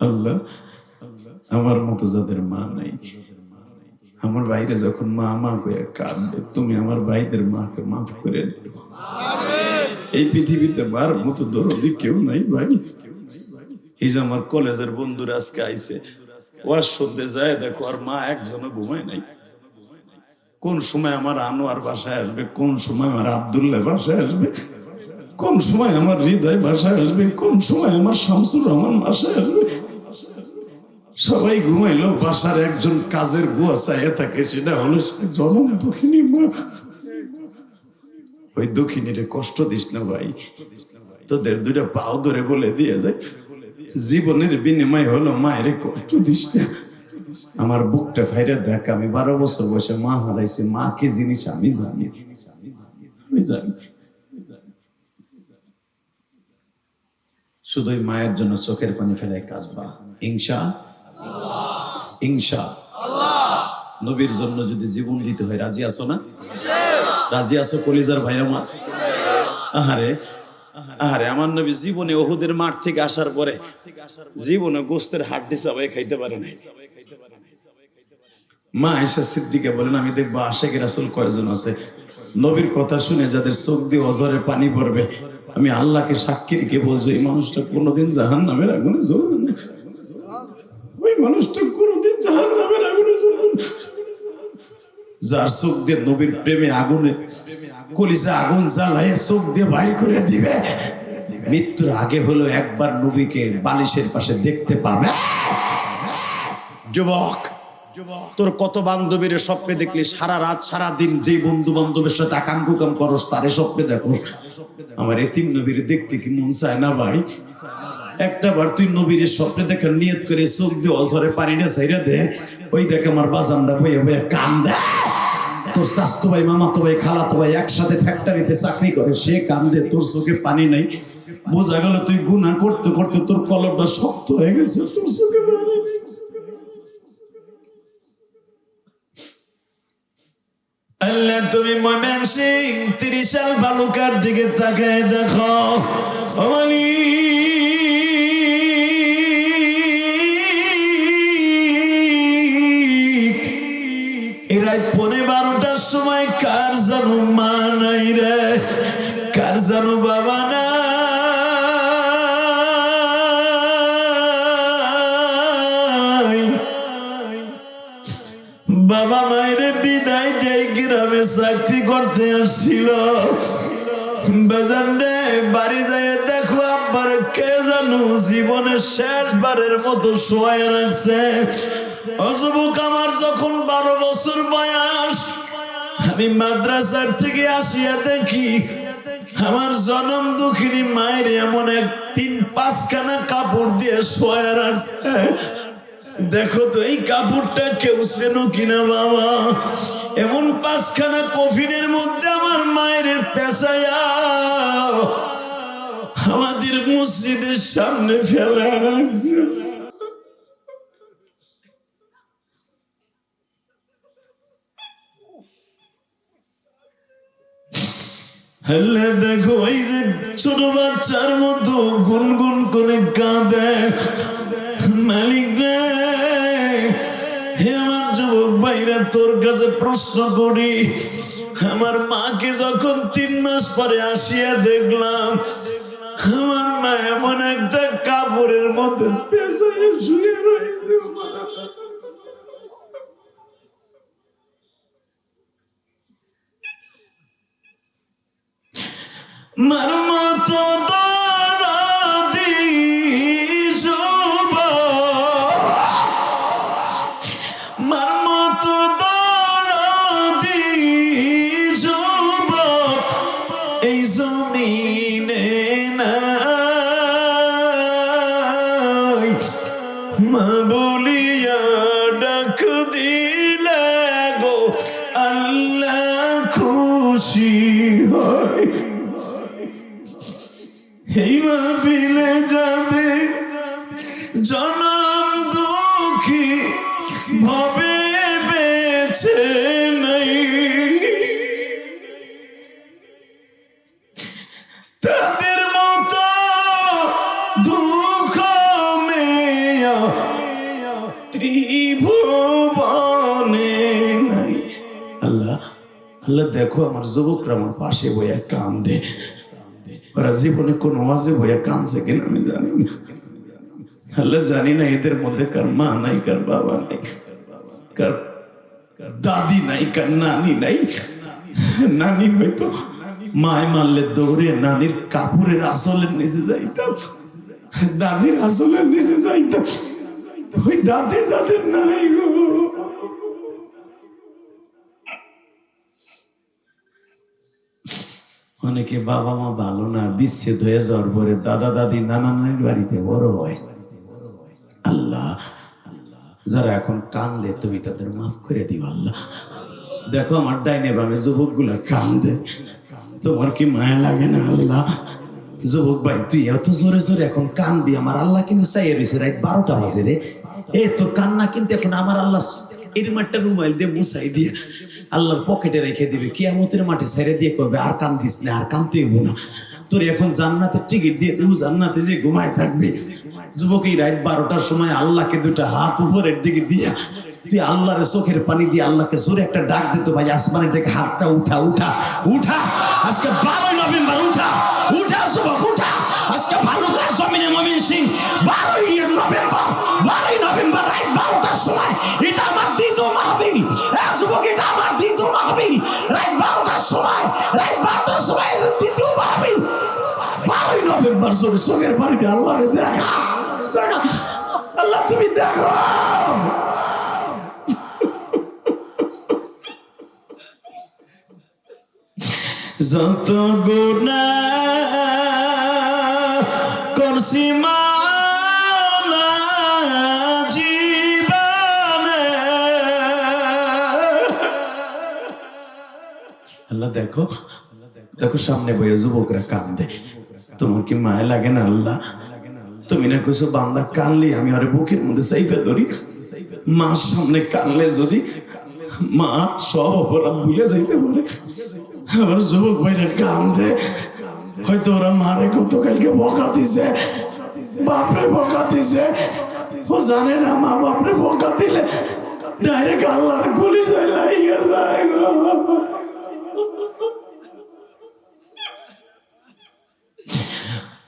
আল্লাহ, আমার মতো যাদের মা নাই, আমার বাইরে যখন মা মা কইয়া কাঁদবে, তুমি আমার ভাইদের মাকে মাফ করে দিও। এই পৃথিবীতে মার মতো দরদি কেউ নাই ভাই। এই যে আমার কলেজের বন্ধুরা আজকে আইছে, ওয়াজ শুনতে যায়, দেখো আর মা একজনও ঘুমায় নাই। কোন সময় আমার আনোয়ার বাসায় আসবে, কোন সময় আমার আব্দুল্লাহ বাসায় আসবে, কোন সময় আমার হৃদয় বাসায় আসবে, কোন সময় আমার শামসুর রহমান বাসায় আসবে। সবাই ঘুমাইলো, বাসার একজন কাজের বুয়া চাইয়া থাকে, সেটা হলো জনম দুঃখিনী মা। ওই দুঃখিনীরে কষ্ট দিস না ভাই, তোদের দুইটা পাও ধরে বলে দিয়ে যায়, জীবনের বিনিময় হলো মায়ের কষ্ট দিস না। আমার বুকটা ফাইরে দেখ, আমি 12 বছর বয়সে মা হারাইছি। মা কি জিনিস আমি জানি, আমি জানি। শুধু মায়ের জন্য চোখের পানি ফেলে কাঁদবা, ইনশাআল্লাহ। নবীর জন্য যদি জীবন দিতে হয়, রাজি আছো না? রাজি আছো কলিজার ভাই আমার? আহারে আহারে, আমার নবী জীবনে ওহুদের মাঠ থেকে আসার পরে জীবনে গোস্তের হাড্ডি চাবাই খাইতে পারে না। মা আয়েশা সিদ্দিকা বলেন, আমি দেখবো আশেক রাসূল কয়জন আছে, নবীর কথা শুনে যাদের চোখ দিয়ে অজরে পানি পড়বে, আমি আল্লাহকে সাক্ষী রেখে বলছি, এই মানুষটা কোনোদিন জাহান্নামের আগুনে জ্বলবে না। ওই মানুষটা কোনোদিন জাহান্নামের আগুনে জ্বলবে না। যার চোখ দিয়ে নবীর প্রেমে আগুনে কলিজা আগুন জ্বালায় চোখ দিয়ে বাইর করে দিবে, মৃত্যুর আগে হলো একবার নবীকে বালিশের পাশে দেখতে পাবে। যুবক, তোর কত বান্ধবীর স্বপ্নে দেখলি, সারা রাত সারা দিন যে বন্ধু বান্ধবের সাথে আকাম কুকাম করস, তারে স্বপ্নে দেখো। আমার এতিম নবীর দেখতে কি মন চায় না ভাই? একটা বার তুই নবীর স্বপ্নে দেখার নিয়ত করে চোখ দিয়ে অঝরে পানি না ছাইরা দে, ওই দেখ আমার বাজানটা বইয়া বইয়া কান দেয়। তোর চাচতো ভাই, মামাতো ভাই, খালাতো ভাই একসাথে ফ্যাক্টরিতে চাকরি করে, সে কান্দে, তোর চোখে পানি নাই। বোঝা গেল তুই গুনাহ করতে করতে তোর কলবটা শক্ত হয়ে গেছে, তোর চোখে পানি। আল্লাহ, তুমি ময়মনসিং 30 সাল বালুকার দিকে তাকায় দেখো, রাত 12:15 সময় কার জানো মা নাই রে, কার জানো বাবা নাই। বাবা মায়ের বিদায় দিয়ে গ্রামে চাকরি করতে আসছিল। বেজান রে, বাড়ি যায় দেখো আব্বার কে জানো জীবনের শেষবারের মতো শোয়া রাখছে। অযুবক, আমার যখন 12 বছর বয়স, আমি মাদ্রাসার থেকে আসিয়া দেখি আমার জনম দুঃখিনী মায়ের এমন 3-5 খানা কাপড় দিয়ে শোয়া রাখছে। দেখো তো এই কাপড়টা কেউ চেনো কিনা বাবা? এমন 5 খানা কফিনের মধ্যে আমার মায়ের পেঁচাইয়া আমাদের মসজিদের সামনে ফেলে রাখছে। হলে দেখো এই যে ছোট বাচ্চার মতো গুনগুন করে কাঁদে, মালিক রে, হে আমার যুবক ভাইরা, তোর কাছে প্রশ্ন করি, আমার মাকে যখন 3 মাস পরে আসিয়া দেখলাম, আমার মা এমন একটা কাপড়ের মধ্যে পেঁচাইয়া শুয়ে রয়েছে। মার মতো দরদি যুবক, মার মতো দরদি যুবক এই জমিনে নাই। মাহফিলে যাদের জনম দুঃখী ভবে বেছে নাই, তাদের মতো দুঃখ মেয়া ত্রিভুবনে নাই। আল্লাহ আল্লাহ দেখো আমার যুবকরা আমার পাশে বইয়া কান্দে, ওরা জীবনে কোন ওয়াজে বইয়া কানছে কিনা আমি জানি না। আল্লাহ জানি না এদের মধ্যে কার মা নাই, কার বাবা নাই, কার দাদি নাই, কার নানি নাই। নানি হয়তো মায় মারলে দৌড়ে নানির কাপড়ের আসলের নিচে যাইতাম, দাদির আসলের নিচে যাইতাম। ওই দাদি যাদের নাই গো, অনেকে বাবা মা ভালো না, বিচ্ছেদ হয়ে যাওয়ার পরে দাদা দাদি নানা নানির বাড়িতে বড় হয়। আল্লাহ যারা এখন কান্দে তুমি তাদের মাফ করে দিও আল্লাহ। দেখো আমার ডাইনে বামে যুবক গুলা কান্দে, তোমার কি মায়া লাগে না আল্লাহ? যুবক ভাই তুই এত জোরে জোরে এখন কানবি, আমার আল্লাহ কিন্তু চাইয়ে রয়েছে রাত 12টা বাজে রে। এ তোর কান্না কিন্তু এখন আমার আল্লাহ এরমারটা রুমাইল দিয়ে মুছাই দিয়ে আল্লাহর পকেটে রেখে দিবে, কিয়ামতের মাঠে ছেড়ে দিয়ে করবে আর কান্দিস না, আর কানতে হইব না তোর। এখন জান্নাতের টিকিট দিয়ে তুই জান্নাতে যে ঘুমায় থাকবে। যুবক এই রাত 12টার সময় আল্লাহকে দুটা হাত উপরের দিকে দিয়া তুই আল্লাহরে চোখের পানি দিয়ে আল্লাহকে জোরে একটা ডাক দিত, ভাই আসমানের দিকে হাতটা উঠা উঠা উঠা, আজকে 12ই নভেম্বর, উঠা উঠা যুবক উঠা। আজকে ভালুকার জমিনে মমিন সিং 12ই নভেম্বর রাত 12টার সময় এটা আমার দ্বিতীয় মাহফিল। যুবক এটা আমার দ্বিতীয় মাহফিল, রাত 12টার সময়, রাত 12টার সময় দ্বিতীয় মাহফিল। 12ই নভেম্বর জোরে চোখের পানিতে আল্লাহরে দেখা দেখা, আল্লাহ তুমি দেখো। যত গুনাহ করছি মাওলা জীবনে, আল্লাহ দেখো দেখো সামনে বইয়ে যুবকরা কান্দে, তোমার কি মায়া লাগে না আল্লাহ? তুমি না কইছো বান্দা কানলে আমি আরে বুকের মধ্যে চাইপে ধরি। মা সামনে কানলে যদি মা সব অপরাধ ভুলে যাইতে পারে। আমার যুবক ভাইরা কান্দে, হয়তো ওরা মারে গতকালকে বকা দিছে, বাপরে বকা দিছে, ও জানে না মা বাপরে বকা দিলে ডাইরেক্ট আল্লাহর গুলি যায় লাইগা যায়।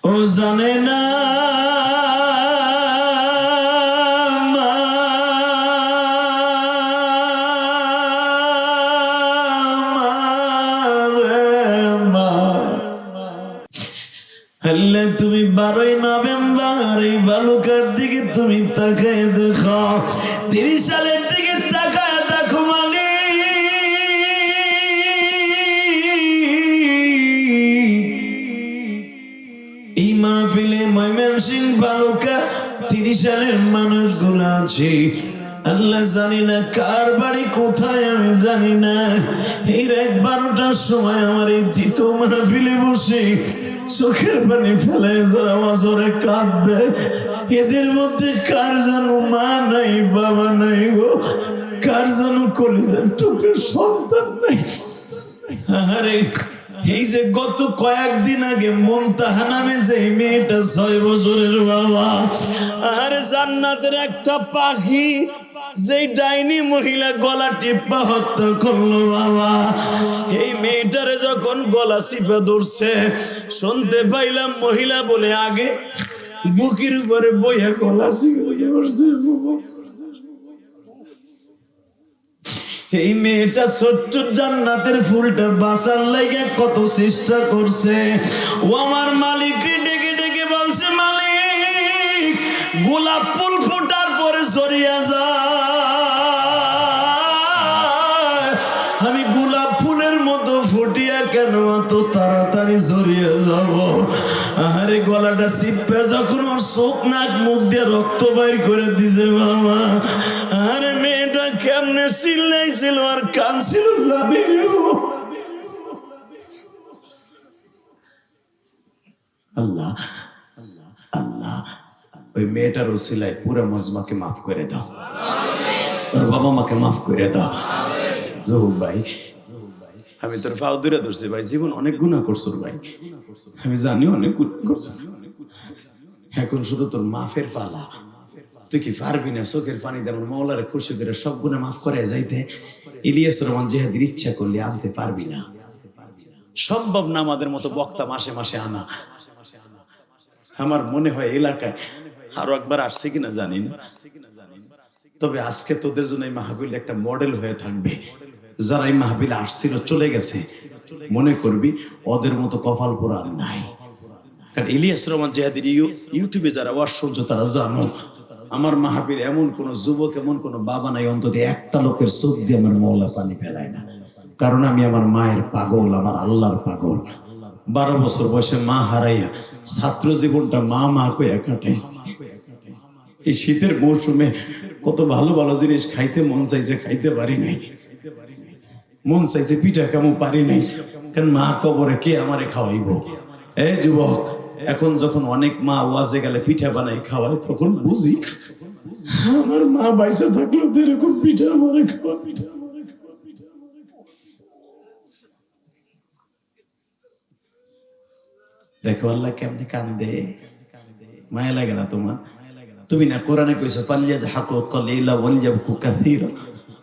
ও জানে না আল্লাহ তুমি 12ই নভেম্বর এই বালুকার দিকে তুমি তাকায় দেখো, 30 সালের দিকে তাকায় দেখো এই মাহফিলে ময়মনসিংহ বালুকা 30 সালের মানুষগুলো আছে। আল্লাহ জানি না কার বাড়ি কোথায়, আমি জানি না। এই রাত 12টার সময় আমার এই দ্বিতীয় মাহফিলে বসে চোখের পানি ফেলে যারা অজরে কাঁদবে, এদের মধ্যে কার যেন মা নাই, বাবা নাই গো, কার যেন কলিজার টুকরো সন্তান নাই। আরে এই যে গত কয়েকদিন আগে মুনতাহা নামে যে মেয়েটা 6 বছরের বাবা, আর জান্নাতের একটা পাখি যেই ডাইনি মহিলা গলা টিপা হত্যা করলো বাবা, এই মেয়েটারে যখন গলা চিপা ধরছে শুনতে পাইলাম মহিলা বলে আগে বুকের উপরে বইয়া গলা চিপা ধরছে। এই মেয়েটা ছোট্ট জান্নাতের ফুলটা বাঁচার লাগে কত চেষ্টা করছে। ও আমার মালিক ডেকে ডেকে বলছে, মালিক গোলাপ ফুল ফুটার পরে সরিয়া যায়, আমি গোলাপ ফুলের মতো ফুটিয়া কেন এত তাড়াতাড়ি সরিয়ে যাব? আরে গলাটা চিপে যখন ওর চোখ নাক মুখ দিয়ে রক্ত বাইর করে দিছে বাবা, আরে মেয়েটা কেমনে চিল্লাইছিল আর কাঁদছিল জানি। আল্লাহ ওই মেয়েটার ওসিলায় পুরো মজমাকে মাফ করে দাও, তোর বাবা মাকে মাফ করে দাও। জহুর ভাই, আমি তোর পাও দূরে ধরছি ভাই, জীবন অনেক গুনাহ করছস ভাই, আমি জানি অনেক গুনাহ করছস, এখন শুধু তোর মাফের পালা। তুই কি পারবি না চোখের পানি দিয়ে আমার মওলারে খুশি করে সব গুনাহ মাফ করে যাইতে? ইলিয়াস রহমান জিহাদির ইচ্ছা করলে আনতে পারবি না, সম্ভব না আমাদের মতো বক্তা মাসে মাসে আনা। আমার মনে হয় এলাকায় আরো একবার আসছে কিনা জানি না, তবে আজকে তোদের জন্য এই মাহফিল একটা মডেল হয়ে থাকবে। যারা এই মাহফিলে আসছিল চলে গেছে, মনে করবি ওদের মতো কপাল পোড়া আর নাই। কারণ ইলিয়াস রহমান জিহাদির ইউটিউবে যারা ওয়াজ শুনছো তারা জানো, আমার মাহফিল এমন কোন যুবক, এমন কোন বাবা নাই অন্তত একটা লোকের চোখ দিয়ে আমার মওলা পানি ফেলায় না। কারণ আমি আমার মায়ের পাগল, আমার আল্লাহর পাগল। 12 বছর বয়সে মা হারাইয়া ছাত্র জীবনটা মা মা কইয়া কাটাইছি। এই শীতের মৌসুমে কত ভালো ভালো জিনিস খাইতে মন চাইছে, খাইতে পারি নাই। মন চাইছে পিঠা কামও পারি নাই, কারণ মা কবরে কে আমারে খাওয়াইব? এই যুবক, এখন যখন অনেক মা ওয়াজে গেলে পিঠা বানাই খাওয়ায়, তখন বুঝি আমার মা বাইসা থাকলো তো এরকম পিঠা আমারে খাওয়া। দেখো আল্লাহ কেমনে কান্দে, মায়া লাগে না তোমার? তুমি না কোরআনে কইছো ফালিয়াযহাকু কালিলা ওয়ালিয়াবকু কাসীরা,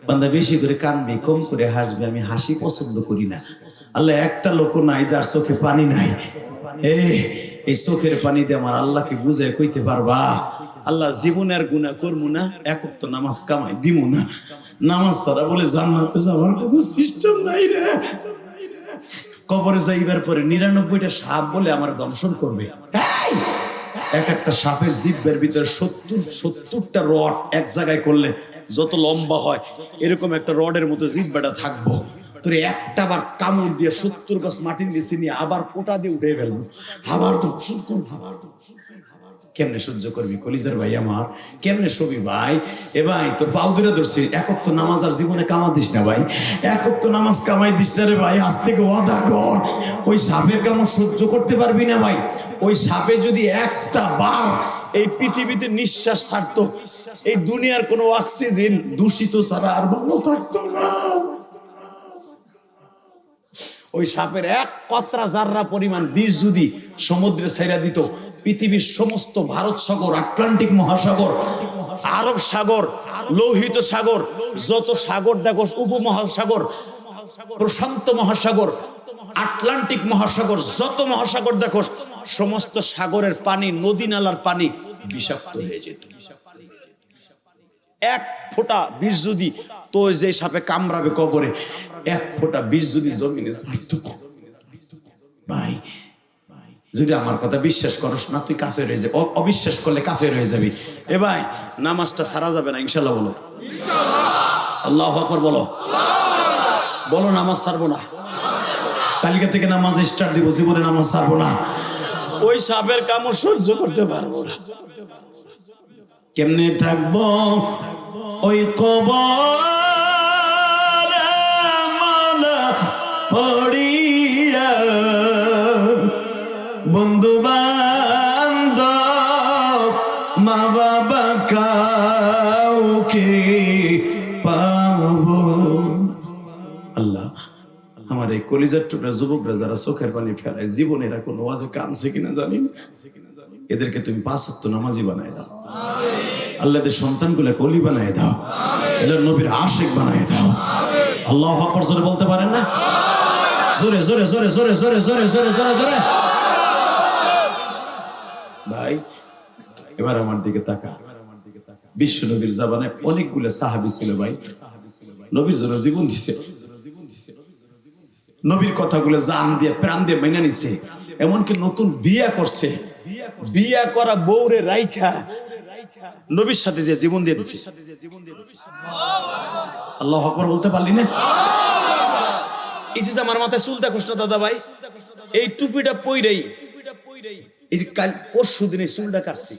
বান্দা বেশি করে কানবে কম করে হাসবে। আমি হাসি পছন্দ করি না। আল্লাহ একটা লোক নাই যার চোখে পানি নাই। এই চোখের পানি দিয়ে আমার আল্লাহকে বুঝায় কইতে পারবা? আল্লাহ জীবনে আর গুনাহ করবো না, এক ওয়াক্ত নামাজ কামাই দিব না, নামাজ ছাড়া বলে জান্নাতে যাওয়ার কোনো সিস্টেম নাই রে। কবরে যাইবার পরে 99টা সাপ বলে আমার দংশন করবে। এক একটা সাপের জিহ্বার ভিতরে 70টা রড এক জায়গায় করলে যত লম্বা হয়, এরকম একটা রডের মতো জিহ্বাটা থাকবো। তোর একটা বার কামড় দিয়ে 70 গাছ মাটি নিচে নিয়ে আবার কোটা দিয়ে উঠে ফেলবো, আবার দংশন করবো। কেমনে সহ্য করবি কলিজার ভাই আমার? কেমনে সবি ভাই? এ ভাই তোর পাও ধরে ধরছি, এক ওয়াক্ত নামাজ আর জীবনে কামা দিস না ভাই, এক ওয়াক্ত নামাজ কামাই দিস না রে ভাই। আজ থেকে ওয়াদা কর, ওই সাপের কামড় সহ্য করতে পারবি না ভাই। ওই সাপে যদি একটা বার এই পৃথিবীতে নিঃশ্বাস ছাড়তো, এই দুনিয়ার কোনো অক্সিজেন দূষিত ছাড়া আর ভালো থাকতো না। ওই সাপের এক কতরা জাররা পরিমাণ বিষ যদি সমুদ্রে ছেড়ে দিত, পৃথিবীর সমস্ত ভারত সাগর, আটলান্টিক মহাসাগর, আরব সাগর, লোহিত সাগর, যত সাগর দেখো, উপমহাসাগর, প্রশান্ত মহাসাগর, আটলান্টিক মহাসাগর, যত মহাসাগর দেখো, সমস্ত সাগরের পানি, নদী নালার পানি বিষাক্ত হয়ে যেত। এক ফোঁটা বিষ যদি তো যে সাপে কামড়াবে কবরে, এক ফোঁটা বিষ যদি জমিনে ছাড়তো, ভাই যদি আমার কথা বিশ্বাস করস না, তুই কাফের হয়ে যাবি। অবিশ্বাস করলে কাফের হয়ে যাবি। এ ভাই নামাজটা সারা যাবে না ইনশাল্লাহ? বলো আল্লাহু আকবার, বলো বলো নামাজ ছাড়বো না। কালকে থেকে নামাজ স্টার্ট দিব, জীবনে নামাজ ছাড়বো না। ওই সাপের কামড় সহ্য করতে পারবো না। কেমনে থাকবো ওই কবরে মালা পড়িয়া, বন্ধু বান্ধব মা বাবা কাউকে পাবো? আল্লাহ আমার এই কলিজার টুকরা যুবকরা যারা চোখের পানি ফেলায়, জীবনে এরা কোনো ওয়াজে কানছে কিনা জানি না, এদেরকে তুমি 5 ওয়াক্ত নামাজি বানায় দাও। আল্লাহ এদের সন্তানগুলো কলি বানায় দাও, এদের নবীর আশিক বানায় দাও। আল্লাহু আকবার জোরে বলতে পারেন না? জোরে জোরে জোরে জোরে জোরে জোরে জোরে জোরে জোরে। ভাই এবার আমার দিকে তাকা। বিশ্ব নবীর জামানে অনেকগুলো সাহাবী ছিল ভাই, নবীর জন্য জীবন দিছে, নবীর কথাগুলো জান দিয়ে প্রাণ দিয়ে মেনে নিছে। এমনকি নতুন বিয়া করছে, বিয়া করা বউরে রাইখা নবীর সাথে যে জীবন দিয়ে দিছে। আল্লাহু আকবার বলতে পারলি না? এই যে আমার মাথায় চুল দেখোস না দাদা ভাই, এই টুপিটা পইরাই এই যে কাল পরশু দিনে চুলটা কাটছি,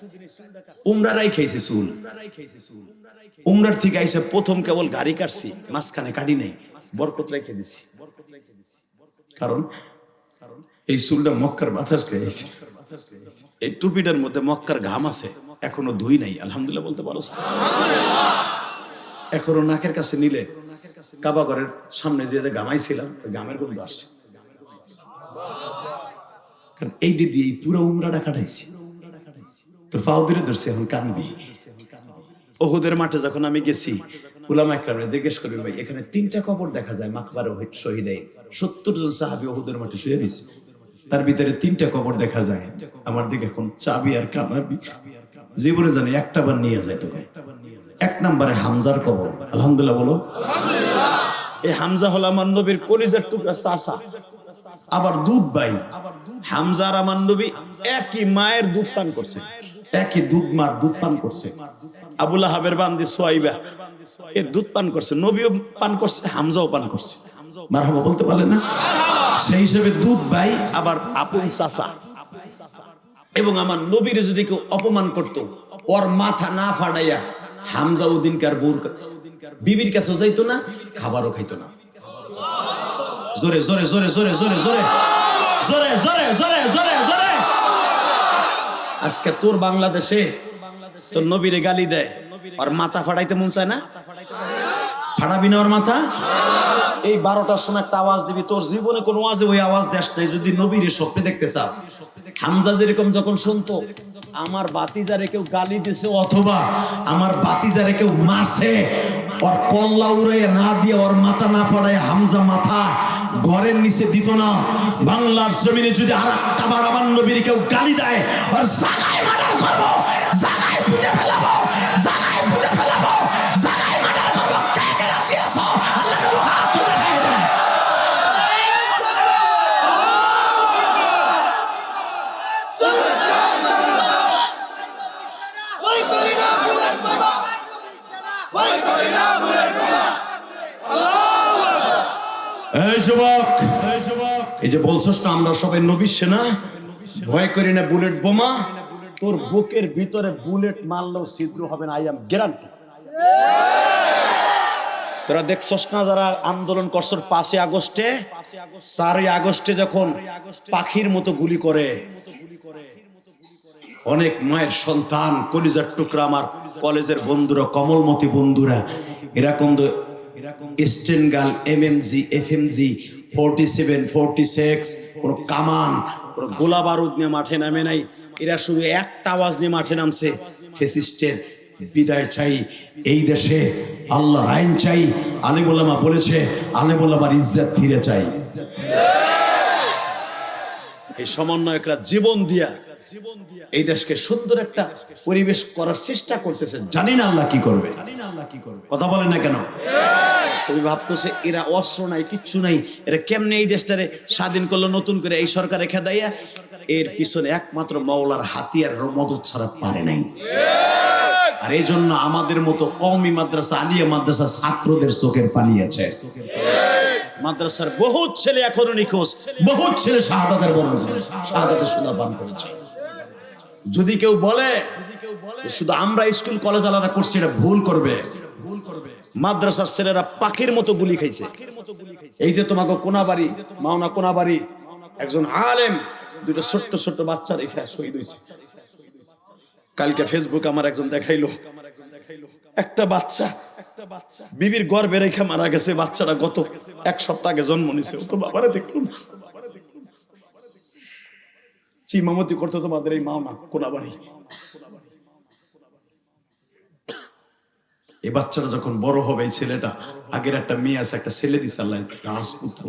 উমরারাই খাইছি চুল। উমরার থেকে আইসা প্রথম কেবল গাড়ি কাটছি, মাঝখানে কাটি নাই, বরকত রেখে দিছি। কারণ এই চুলটা মক্কার বাতাস খেয়েছে, এই টুপিটার মধ্যে মক্কার ঘাম আছে। এখনো ধুই নাই, আলহামদুলিল্লাহ বলতে পারো? এখনো নাকের কাছে নিলে কাবা ঘরের সামনে যে যে গামাইছিলাম ওই গামের গন্ধ আসে। কারণ এইটি দিয়ে পুরো উমরাটা কাটাইছি, তোর পাও ধরে ধরছে, এখন কানবি। ওহুদের মাঠে যখন আমি গেছি, উলামা ইকরামরা জিজ্ঞেস করি, ভাই এখানে 3টা কবর দেখা যায় মাকবারে শহীদাইন, 70 জন সাহাবী ওহুদের মাঠে শুয়ে গেছে, তার ভিতরে 3টা কবর দেখা যায়। আমার দিকে এখন চাবি আর কানাবি, জীবনে জানি একটা বার নিয়ে যায় তোকে। 1 নম্বরে হামজার কবর, আলহামদুলিল্লাহ বলো। এই হামজা হলো আমার নবীর কলিজার টুকরা চাচা, আবার দুধ ভাই। হামজা আর আমার নবী একই মায়ের দুধ পান করছে, একই মার দুধ পান করছে। আবু লাহাবের বান্দি সুয়াইবা এর দুধ পান করছে, নবীও পান করছে, হামজাও পান করছে। মারহাবা বলতে পারলেন না? সেই হিসেবে দুধ ভাই, আবার আপন চাচা। এবং আমার নবীর যদি কেউ অপমান করত, ওর মাথা না ফাটাইয়া হামজা উদ্দিনকার বিবির কাছে যাইতো না, খাবারও খাইতো না। জোরে জোরে জোরে জোরে জোরে জোরে জোরে জোরে জোরে জোরে জোরে। আজকে তোর বাংলাদেশে তোর নবীরে গালি দেয়, আর মাথা ফাটাইতে মন চায় না? ফাটাবি না ওর মাথা? এই 12টার সময় একটা আওয়াজ দিবি, তোর জীবনে কোন আওয়াজে ওই আওয়াজ দেশ নাই যদি নবীরে স্বপ্নে দেখতে চাস। হামজা যেরকম যখন শুনতো আমার বাতিজারে কেউ গালি দিছে অথবা আমার বাতিজারে কেউ মারছে, ওর কল্লা উড়াইয়া না দিয়ে ওর মাথা না ফাটায় হামজা মাথা ঘরের নিচে দিত না। বাংলার জমিনে যদি আর একটা বার আমার নবীর কেউ গালি দেয়, আর জায়গায় মার্ডার করব, জায়গায় পুঁতে ফেলাবো, জায়গায় পুঁতে ফেলাবো, জায়গায় মার্ডার করব। কে কে রাজি আছো? আল্লাহকে হাত তুলে দেখাই দেন। এই যুবক, এই যে বলছস না আমরা সবাই নবীর সেনা, ভয় করি না বুলেট বোমা, তোর বুকের ভিতরে বুলেট মারলেও ছিদ্র হবে না, আই এম গ্যারান্টি। তোরা দেখছস না যারা আন্দোলন করছস 5 আগস্টে, 4 আগস্টে যখন পাখির মতো গুলি করে, অনেক মায়ের সন্তান কলিজার টুকরা, আমার কলেজের বন্ধুরা, কমলমতি বন্ধুরা, এরকম স্টেনগাল, এমএমজি, এফএমজি, 47, 46, কোন কামান, কোন গোলা বারুদ নিয়ে মাঠে নামে নাই। এরা শুধু একটা আওয়াজ নিয়ে মাঠে নামছে, ফ্যাসিস্টের বিদায় চাই এই দেশে, আল্লাহর আইন চাই। আলেম ওলামা বলেছে আলেম ওলামার ইজ্জত ফিরে চাই। এই সমন্বয়করা জীবন দিয়া এই দেশকে সুন্দর একটা পরিবেশ করার চেষ্টা করতেছে। জানি না আল্লাহ কি করবে, কথা বলেন না কেন? তুমি ভাবতেছে এরা অস্ত্র নাই, কিচ্ছু নাই, এরা কেমনে এই দেশটারে স্বাধীন করলো নতুন করে এই সরকার খেদাইয়া? এর পিছনে একমাত্র মাওলার হাতিয়ার মদদ ছাড়া পারে নাই। আর এই জন্য আমাদের মতো কওমি মাদ্রাসা, আলিয়া মাদ্রাসা ছাত্রদের চোখের পানি আছে। মাদ্রাসার বহুত ছেলে এখনো নিখোঁজ, বহুত ছেলে শাহাদাতের বরণ শাহাদাতের সুধা পান করেছে। যদি কেউ বলে শুধু আমরা স্কুল কলেজ আলাদা করছি, এটা ভুল করবে। মাদ্রাসার ছেলেরা পাখির মতো গুলি খাইছে। এই যে তোমাকে কোনাবাড়ি, মাওনা কোনাবাড়ি একজন আলেম, 2টা ছোট্ট ছোট্ট বাচ্চা রেখে শহীদ হয়েছে। কালকে ফেসবুক আমার একজন দেখাইলো, একটা বাচ্চা বিবির গর্ভে রেখে মারা গেছে। বাচ্চাটা গত 1 সপ্তাহ আগে জন্ম নিছে। ও তো বাবারে দেখলুম চিমামতি করতো তোমাদের এই মাওনা কোনাবাড়ি। এই বাচ্চাটা যখন বড় হবে, এই ছেলেটা, আগের একটা মেয়ে আছে, একটা ছেলে দিছে আল্লাহ, রাজপুত্র।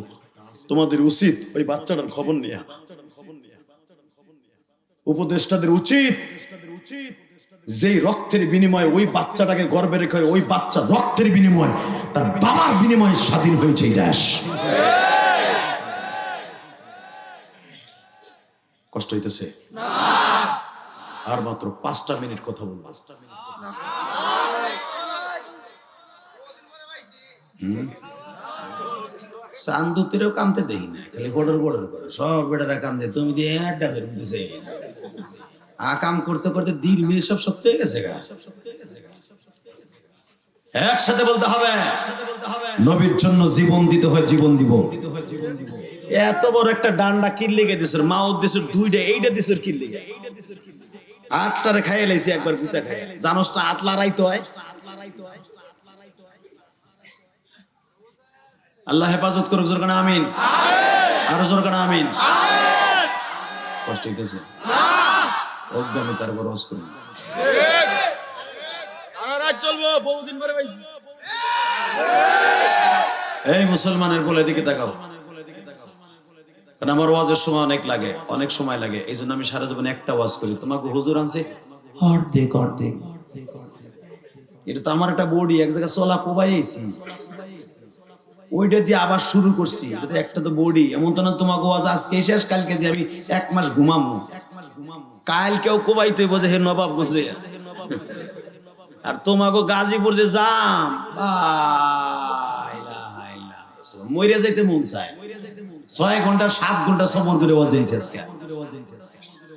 তোমাদের উচিত ওই বাচ্চাটার খবর নেয়া, উপদেষ্টাদের উচিত যেই রক্তের বিনিময়ে ওই বাচ্চাটাকে গর্ভে রেখে, ওই বাচ্চা রক্তের বিনিময়ে, তার বাবার বিনিময়ে স্বাধীন হয়েছে এই দেশ। কষ্ট হইতেছে? আর মাত্র 5টা মিনিট কথা বলবো। চান্দুতিরও কামতে দেখি না, খালি বর্ডার বর্ডার করে সব বেটারা কান্দে। তুমি দিয়ে একটা করে দিতেছে, কাম করতে করতে দিন মিল সব সত্যি হয়ে গেছে। একসাথে বলতে হবে, নবীর জন্য জীবন দিতে হয়, জীবন দিব। এত বড় একটা ডান্ডা কিনলে গে দিছে, মা উদ্দেশ্য 2টা, এইটা দিছে কিনলে আটটারে খাইয়ে লাইছি একবার গুতা খাই জানোস না হাত লড়াইতে হয় আল্লাহ হেফাজত করুক জোর কানা আমিন আরো জোর কানা আমিন কষ্ট হইতেছে অজ্ঞানী তার বড় রস করুন চলবো বহুদিন পরে এই মুসলমানের বলে দিকে তাকাও কারণ আমার ওয়াজের সময় অনেক সময় লাগে এই জন্য আমি সারা জীবনে একটা ওয়াজ করি তোমাকে হুজুর আনছে অর্ধেক এটা তো আমার একটা বডি এক জায়গায় চলা কোবাইছি ওইটা দিয়ে আবার শুরু করছি এটা একটা তো বডি এমন তো না তোমাকে ওয়াজ আজকে শেষ কালকে দিয়ে আমি 1 মাস ঘুমামু কাল কেউ কোবাইতে বোঝে হে নবাব বোঝে আর তোমাকে গাজীপুর যে যাম মইরা যাইতে মন চায় 6 ঘন্টা 7 ঘন্টা সফর করে ওয়াজেইছে আজকে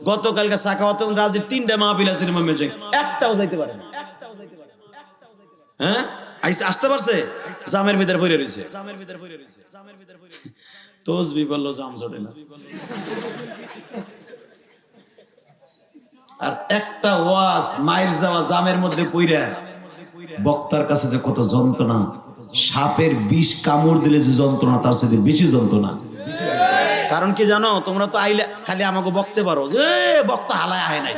গতকালকে সাকাওয়াত রাজের 3টা মাহফিল আছে মেজে একটাও যাইতে পারে না হ্যাঁ আসতে পারছে জামের ভিতরে পড়ে রইছে তসবিহ বললো জাম জড়ে না আর একটা ওয়াজ মায়ের যাওয়া জামের মধ্যে পইরা বক্তার কাছে যে কত যন্ত্রণা সাপের বিষ কামড় দিলে যে যন্ত্রণা তার সাথে বেশি যন্ত্রণা কারণ কি জানো তোমরা তো আইলে খালি আমাকে বকতে পারো যে বক্তা হালায় আয় নাই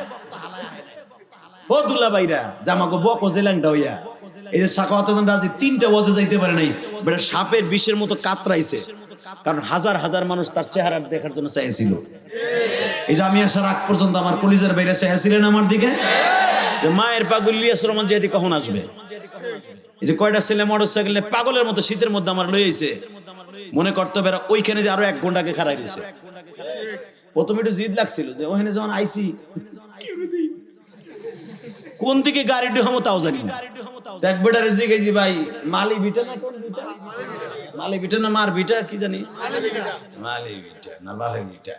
ও দুল্লা ভাইরা যে আমাকে বক ও জেলাংটা হইয়া এই যে সাকাওয়াত রাজি 3টা ওয়াজে যাইতে পারে নাই বেটা সাপের বিষের মতো কাতরাইছে কারণ হাজার হাজার মানুষ তার চেহারা দেখার জন্য চাইছিল এই যে আমি আসার আগ পর্যন্ত আমার কলিজার বাইরে চাইছিলেন আমার দিকে যে মায়ের পাগল ইলিয়াস রহমান যেদি কখন আসবে এই যে কয়টা ছেলে মোটরসাইকেলে পাগলের মতো শীতের মধ্যে আমার লইছে মনে করতে বেরা ওইখানে যে আরো 1 ঘন্টাকে খাড়াই দিয়েছে প্রথমে একটু জিদ লাগছিল যে ওখানে যখন আইছি কোন দিকে গাড়ি ঢুকামো তাও জানি না দেখ বেটারে জিজ্ঞেসি ভাই মালি বিটা না কোন বিটা মালি বিটা না মার বিটা কি জানি মালি বিটা না বালে বিটা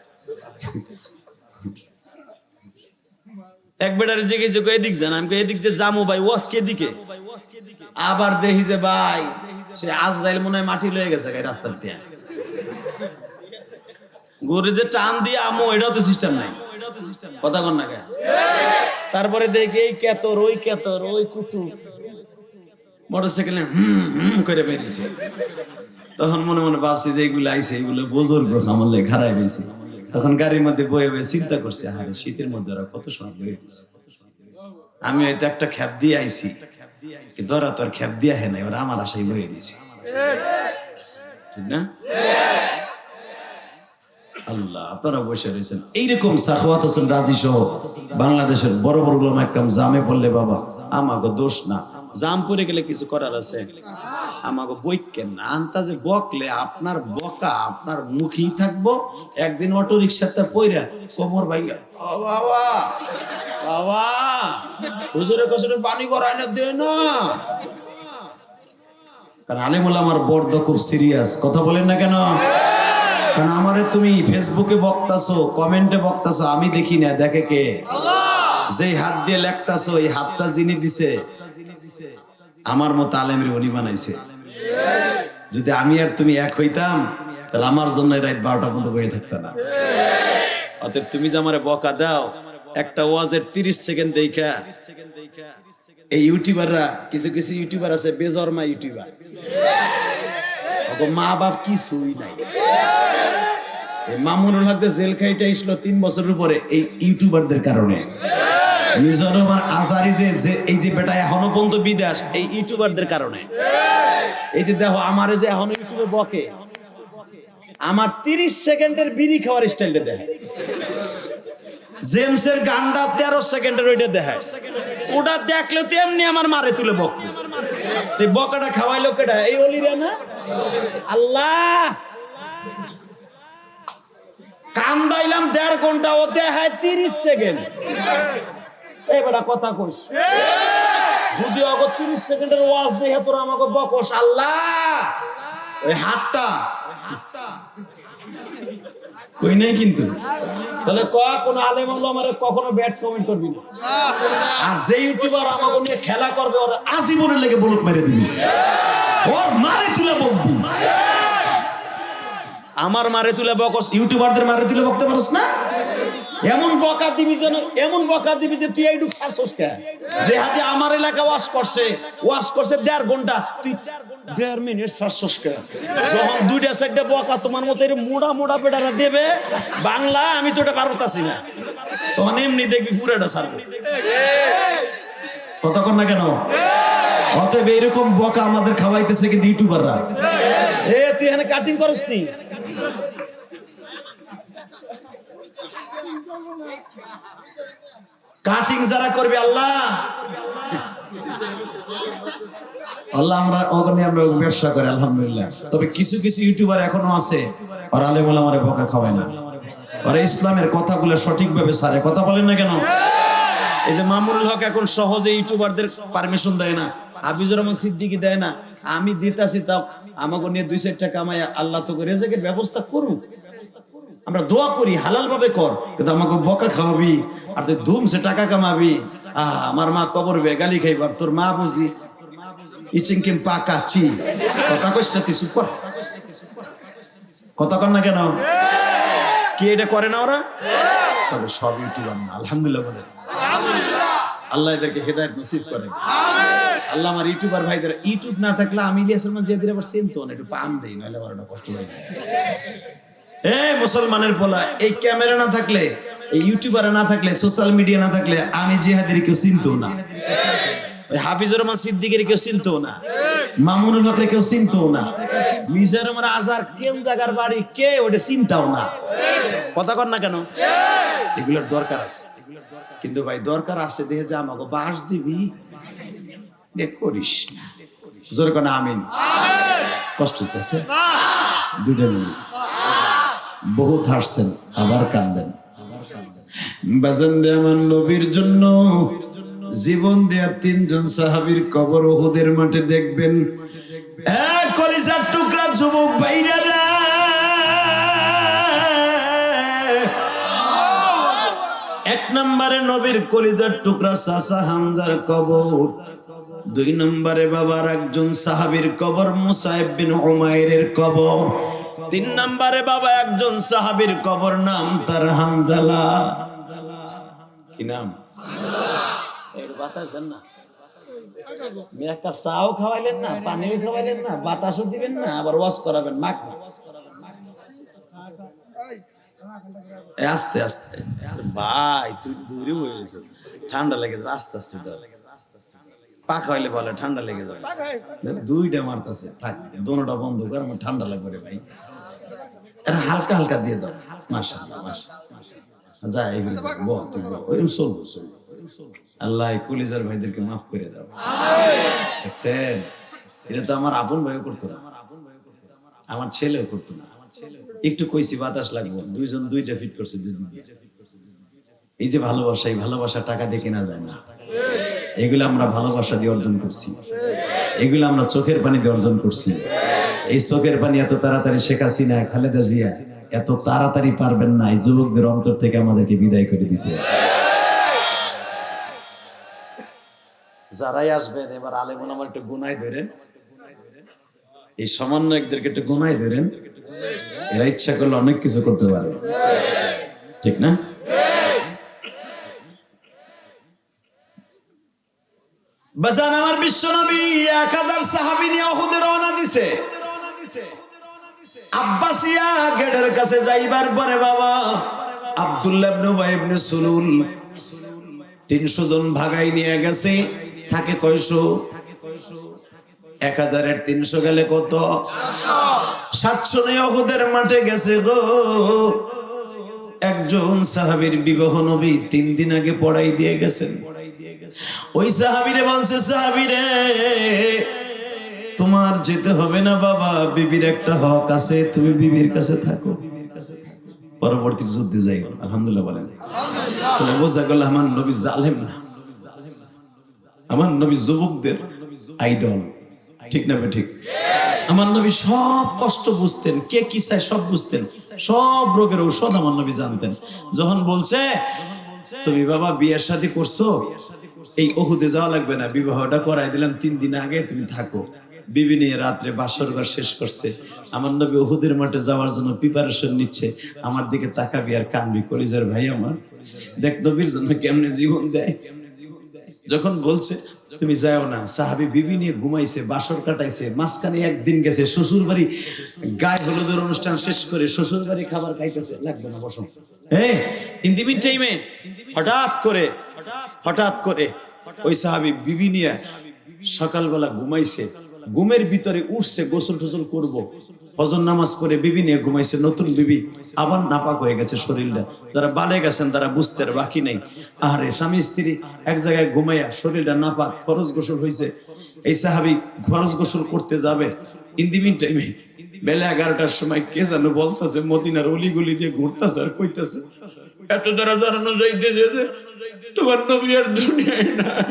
এক বেটারে জিজ্ঞেসি এদিক যান আমি এদিক যে জামু ভাই ওয়াস কে দিকে আবার দেখি যে ভাই সে আজরাইল মনে হয় মাটি লয়ে গেছে রাস্তার দিয়ে গরু যে টান দিয়ে আমো এটাও তো সিস্টেম নাই কথা কন না কে তারপরে দেখি এই কেতর ওই কুতু মোটরসাইকেলে করে বেরিয়েছে তখন মনে মনে ভাবছি যে এইগুলো আইছে এইগুলো বুজুর্গ আমার লেগে খারাই রয়েছে তখন গাড়ির মধ্যে বয়ে বয়ে চিন্তা করছে আরে শীতের মধ্যে ওরা কত সময় বয়ে গেছে আমি হয়তো একটা খ্যাপ দিয়ে আইছি কিন্তু ওরা তো আর খ্যাপ দিয়া হে নাই ওরা আমার আশাই বয়ে দিয়েছে ঠিক না আল্লাহ আপনারা বসে রয়েছেন এইরকম সাখাওয়াত হোসেন রাজি সহ বাংলাদেশের বড় বড় উলামা একরাম জামে পড়লে বাবা আমাকে দোষ না জাম পড়ে গেলে কিছু করার আছে আমাকে বইকেন না আন্তাজে বকলে আপনার বকা আপনার মুখেই থাকবো একদিন অটো রিক্সাতে পইরা কোমর ভাইয়া ও বাবা বাবা হুজুরের কাছে পানি ভরাই না দে না কারণ আলেম ওলামার বর্দ খুব সিরিয়াস কথা বলেন না কেন কারণ আমারে তুমি ফেসবুকে বক্তাছো কমেন্টে বক্তাছো আমি দেখি না দেখে কে যেই হাত দিয়ে লেখতাছো এই হাতটা যিনি দিছে আমার মতো আলেমের উনি বানাইছে যদি আমি আর তুমি এক হইতাম তাহলে আমার জন্য রাত 12টা পর্যন্ত বসে থাকতাম না অতএব তুমি যে আমারে বকা দাও একটা ওয়াজের 30 সেকেন্ড দেখা এই ইউটিউবাররা কিছু কিছু ইউটিউবার আছে বেজরমা ইউটিউবার মা বাপ কিছুই নাই মামুনুল হক জেল খাইটা আসলো 3 বছরের উপরে এই ইউটিউবারদের কারণে মিজোরামের আজারি যে এই যে বেটা এখনো পর্যন্ত বিদেশ এই ইউটিউবারদের কারণে এই যে দেখো আমারে যে এখনো ইউটিউবে বকে আমার 30 সেকেন্ডের বিড়ি খাওয়ার স্টাইলটা দেখে জেমসের গান্ডা 13 সেকেন্ডের ওইটা দেখায় ওটা দেখলে তো এমনি আমার মারে তুলে বকবে এই বকাটা খাওয়াইলো কেডা এই অলিরা না আল্লাহ কান্দাইলাম 1.5 ঘন্টা ও দেখায় 30 সেকেন্ড এই বেটা কথা কইস যদি অগ 30 সেকেন্ডের ওয়াজ দেখে তোরা আমাকে বকস আল্লাহ ওই হাতটা কই নাই কিন্তু তাহলে কোন আলেম আমারে কখনো ব্যাড কমেন্ট করবি না আর যে ইউটিউবার আমাকে নিয়ে খেলা করবে ওর আজীবনের লেগে বলুক মেরে দিবি ওর মারে তুলে বকবি আমার মারে তুলে বকস ইউটিউবারদের মারে তুলে বকতে পারছ না এমন বকা দিবি যেন, এমন বকা দিবি যে তুই এইটুক ছাড়ছস কে? যে হাতে আমার এলাকা ওয়াশ করছে 1.5 ঘন্টা, তুই 1.5 মিনিট ছাড়ছস কে? যখন 2টা-4টা বকা তোমার মতো এর মোড়া মোড়া পেটারা দেবে বাংলা, আমি তো এটা পারতাছি না, তখন এমনি দেখবি পুরাটা ছাড়বো। কতক্ষণ না কেন? অতএব এরকম বকা আমাদের খাওয়াইতেছে কিন্তু ইউটিউবাররা। তুই এখানে কাটিং করস নি? কাটিং যারা করবে আল্লাহ আমরা ওখানে আমরা ব্যবসা করি আলহামদুলিল্লাহ। তবে কিছু কিছু ইউটিউবার এখনো আছে, আর আলেম ওলামারে বকা খাওয়ায় না, ওরা ইসলামের কথাগুলো সঠিকভাবে সারে। কথা বলেন না কেন? এই যে মামুনুল হক এখন সহজে ইউটিউবারদের পারমিশন দেয় না, হাফিজুর রহমান সিদ্দিকী দেয় না, আমি দিতাছি, তা আমাকে নিয়ে 2-4 টাকা কামাই আল্লাহ তো রেজেকের ব্যবস্থা করুক, আমরা দোয়া করি হালাল ভাবে কর, কিন্তু আমাকে বকা খাওয়াবি আর তুই ধুমসে টাকা কামাবি। আমার মা কবর বে গালি খাইবার, তোর মা বুঝি ইচিংকিম পাকাচ্ছি, কথা কইটা তুই চুপ কর। কথা কন না কেন? কি এটা করে না ওরা? তবে সব ইউটিউবার না, আলহামদুলিল্লাহ বলে। আল্লাহ এদেরকে হেদায়েত নসিব করে। আল্লাহ আমার ইউটিউবার ভাইদের, ইউটিউব না থাকলে আমি ইলিয়াস রহমান জিয়াদির আবার চিনতো না, একটু পাম দেই নাহলে আমার কষ্ট হয়। মুসলমানের পোলা, এই ক্যামেরা না থাকলে, এই ইউটিউবার না থাকলে, সোশ্যাল মিডিয়া না থাকলে আমি জিহাদের কেউ চিনতো না, হাফিজুর রহমান সিদ্দিকের কেউ চিনতো না, মামুনুল হকের কেউ চিনতো না, মিজানুর রহমান আজহার কোন জায়গার বাড়ি কে ওটা চিন্তাও না। কথা কর না কেন? এগুলোর দরকার আছে। কিন্তু ভাই দরকার আছে দেখে যে আমাকে বাস দিবি, করিস না, জোরে কোন আমিন। কষ্ট হইতেছে, 2 মিনিট বহুত হাসছেন আবার কাঁদবেন। বাজান রে, আমার নবীর জন্য জীবন দেয়া 3 জন সাহাবীর কবর উহুদের মাঠে দেখবেন। কলিজার টুকরা যুবক ভাইরা রে, 1 নম্বরে নবীর কলিজার টুকরা চাচা হামজার কবর, 2 নম্বরে বাবার একজন সাহাবীর কবর মুসাইব বিন উমাইরের কবর, 3 নম্বরে বাবা একজন সাহাবীর কবর, নাম তার হানজালা। কি নাম? বাতাস দেন না, এক কাপ চাও খাওয়াইলেন না, পানিও খাওয়াইলেন না, বাতাসও দিবেন না, আবার ওয়াজ করাবেন মাখ। আস্তে আস্তে ভাই তুই তো দূরে হয়ে গেছিস, ঠান্ডা লেগে যাবে, আস্তে আস্তে দাও। পা খাওয়াইলে বলে ঠান্ডা লেগে যাবে, 2টা মারতেছে, থাক দোনোটা বন্ধ কর, আমার ঠান্ডা লাগবে রে ভাই, এটা হালকা হালকা দিয়ে দাও। মাশাআল্লাহ মাশাআল্লাহ, যা এগুলো বল, ওইরকম চলবো চলবো। আল্লাহ কলিজার ভাইদেরকে মাফ করে দাও। দেখছেন, এটা তো আমার আপন ভাইও করতো না, আমার ছেলেও করতো না। একটু কইছি বাতাস লাগবো, 2 জন 2টা ফিট করছে 2 দিক দিয়ে। এই যে ভালোবাসা, এই ভালোবাসা টাকা দিয়ে কেনা যায় না। এগুলো আমরা ভালোবাসা দিয়ে অর্জন করছি, এগুলো আমরা চোখের পানি দিয়ে অর্জন করছি। এই চোখের পানি এত তাড়াতাড়ি শেখ হাসিনা, খালেদা জিয়া এত তাড়াতাড়ি পারবেন না এই যুবকদের অন্তর থেকে আমাদেরকে বিদায় করে দিতে। যারাই আসবেন এবার আলেমন আমার একটু গুনাই ধরেন, এই সমন্বয়কদেরকে একটু গুনাই ধরেন, এরা ইচ্ছা করলে অনেক কিছু করতে পারে, ঠিক না? বাজান আমার বিশ্বনবী 1000 সাহাবী নিয়ে উহুদে রওনা দিছে। আব্বাসিয়া গেটের কাছে যাইবার পরে বাবা আব্দুল্লাহ ইবনে উবাই ইবনে সুলুল 300 জন ভাগাই নিয়ে গেছে। থাকে কয়শো? 1000-এর 300 গেলে কত? 700 নিয়ে উহুদের মাঠে গেছে গো। একজন সাহাবীর বিবাহ নবী 3 দিন আগে পড়াই দিয়ে গেছেন। ওই সাহাবীরে বলছে, সাহাবীরে তোমার যেতে হবে না বাবা, বিবির একটা হক আছে, তুমি বিবির কাছে থাকো, পরবর্তী যুদ্ধে যাই। আলহামদুলিল্লাহ বলেন। তাহলে বোঝা গেল আমার নবী জালেম না, আমার নবী যুবকদের আইডল, ঠিক না বে ঠিক? আমার নবী সব কষ্ট বুঝতেন, কে কি চায় সব বুঝতেন, সব রোগের ঔষধ আমার নবী জানতেন। যখন বলছে তুমি বাবা বিয়ের শাদী করছো, এই উহুদে যাওয়া লাগবে না, বিবাহটা করাই দিলাম 3 দিন আগে, তুমি থাকো। বিবি নিয়ে রাত্রে বাসর ঘর শেষ করছে। আমার নবী উহুদের মাঠে যাওয়ার জন্য প্রিপারেশন নিচ্ছে। আমার দিকে তাকাবি আর কানবি, কলিজার ভাই আমার দেখ নবীর জন্য কেমনে জীবন দেয়। যখন বলছে তুমি যাও না, সাহাবী বিবি নিয়ে ঘুমাইছে, বাসর কাটাইছে, মাঝখানে একদিন গেছে শ্বশুর বাড়ি, গায়ে হলুদের অনুষ্ঠান শেষ করে শ্বশুর বাড়ি খাবার খাইতেছে। লাগবে না, বসো। ইন দি মিন টাইমে হঠাৎ করে ওই সাহাবী বিবি নিয়ে সকালবেলা ঘুমাইছে, ঘুমের ভিতরে উঠছে গোসল টোসল করবো, ফজর নামাজ পড়ে বিবি নিয়ে ঘুমাইছে। নতুন বিবি, আবার নাপাক হয়ে গেছে শরীরটা। যারা বালে গেছেন তারা বুঝতে বাকি নেই। আরে স্বামী স্ত্রী এক জায়গায় ঘুমাইয়া শরীরটা নাপাক, ফরজ গোসল হয়েছে। এই সাহাবী ফরজ গোসল করতে যাবে, ইন দি মিন টাইমে বেলা 11টার সময় কে যেন বলতেছে, মদিনার অলিগলি দিয়ে ঘুরতেছে আর কইতেছে, এত দ্বারা জানানো যাইতেছে তোমার নবী আর দুনিয়ায় নাই।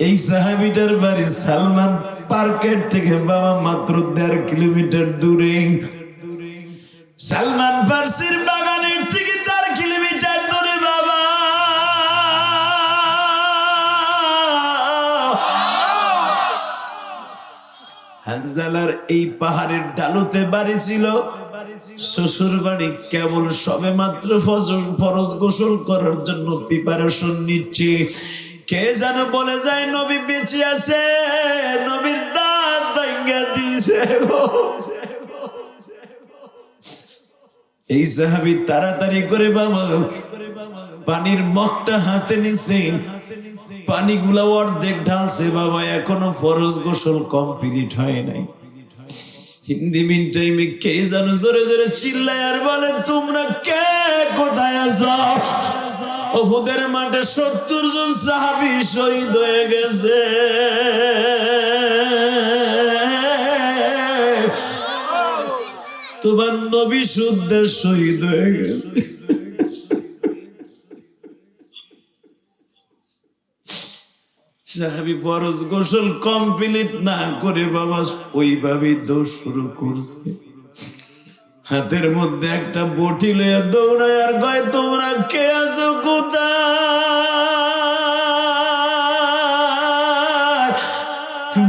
এই সাহাবীটার বাড়ি সালমান পার্কের থেকে বাবা মাত্র 1.5 কিলোমিটার দূরে। সালমান ফার্সির বাগানের থেকে 4 কিলোমিটার দূরে বাবা। হানজালার এই পাহাড়ের ঢালুতে বাড়ি ছিল। শ্বশুর বাড়ি কেবল সবে মাত্র ফরজ গোসল করার জন্য প্রিপারেশন নিচ্ছে। কে যেন বলে যায় নবী বেঁচে আছে, নবীর দাঁত ভাঙা দিয়েছে। এই সাহাবী তাড়াতাড়ি করে বাবা পানির মগটা হাতে নিছে, পানিগুলা অর্ধেক ঢালছে বাবা, এখনো ফরজ গোসল কমপ্লিট হয় নাই। হিন্দি মিন টাইমে কে যেন জোরে জোরে চিল্লায় আর বলে, তোমরা কে কোথায় আছো? উহুদের মাঠে 70 জন সাহাবী শহীদ হয়ে গেছে। তোমার নবী শুদ্ধ শহীদ হয়ে গেছে। সাহাবী ফরজ গোসল কমপ্লিট না করে বাবা ওইভাবেই দৌড় শুরু করছে। হাতের মধ্যে একটা বটি লইয়া দৌড়ায় আর কয়, তোমরা কে আছো কোথায়?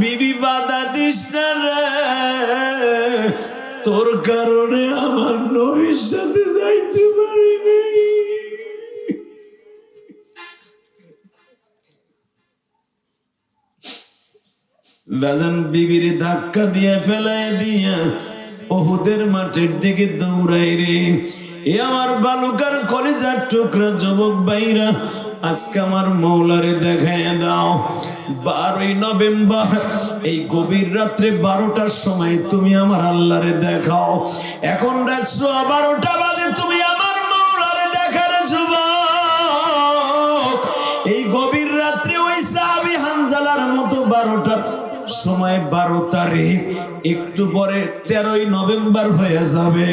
বিবি বাধা দিস না রে, তোর কারণে আমার নবীর সাথে যাইতে পারি নাই। রাজান বিবির ধাক্কা দিয়ে ফেলায় দিয়া উহুদের মাঠের দিকে দৌড়াই রে। এ আমার বালুকার কলিজার টুকরা যুবক ভাইরা, আজকে আমার মৌলারে দেখায় দাও। 12ই নভেম্বর এই গভীর রাত্রে 12টার সময় তুমি আমার আল্লাহরে দেখাও। এখন রাত 12টা বাজে, তুমি আমার মৌলারে দেখার যুবক। এই গভীর রাত্রে ওই সাহাবী হানজালার মতো 12টা সময়, 12 তারিখ, একটু পরে 13ই নভেম্বর হয়ে যাবে।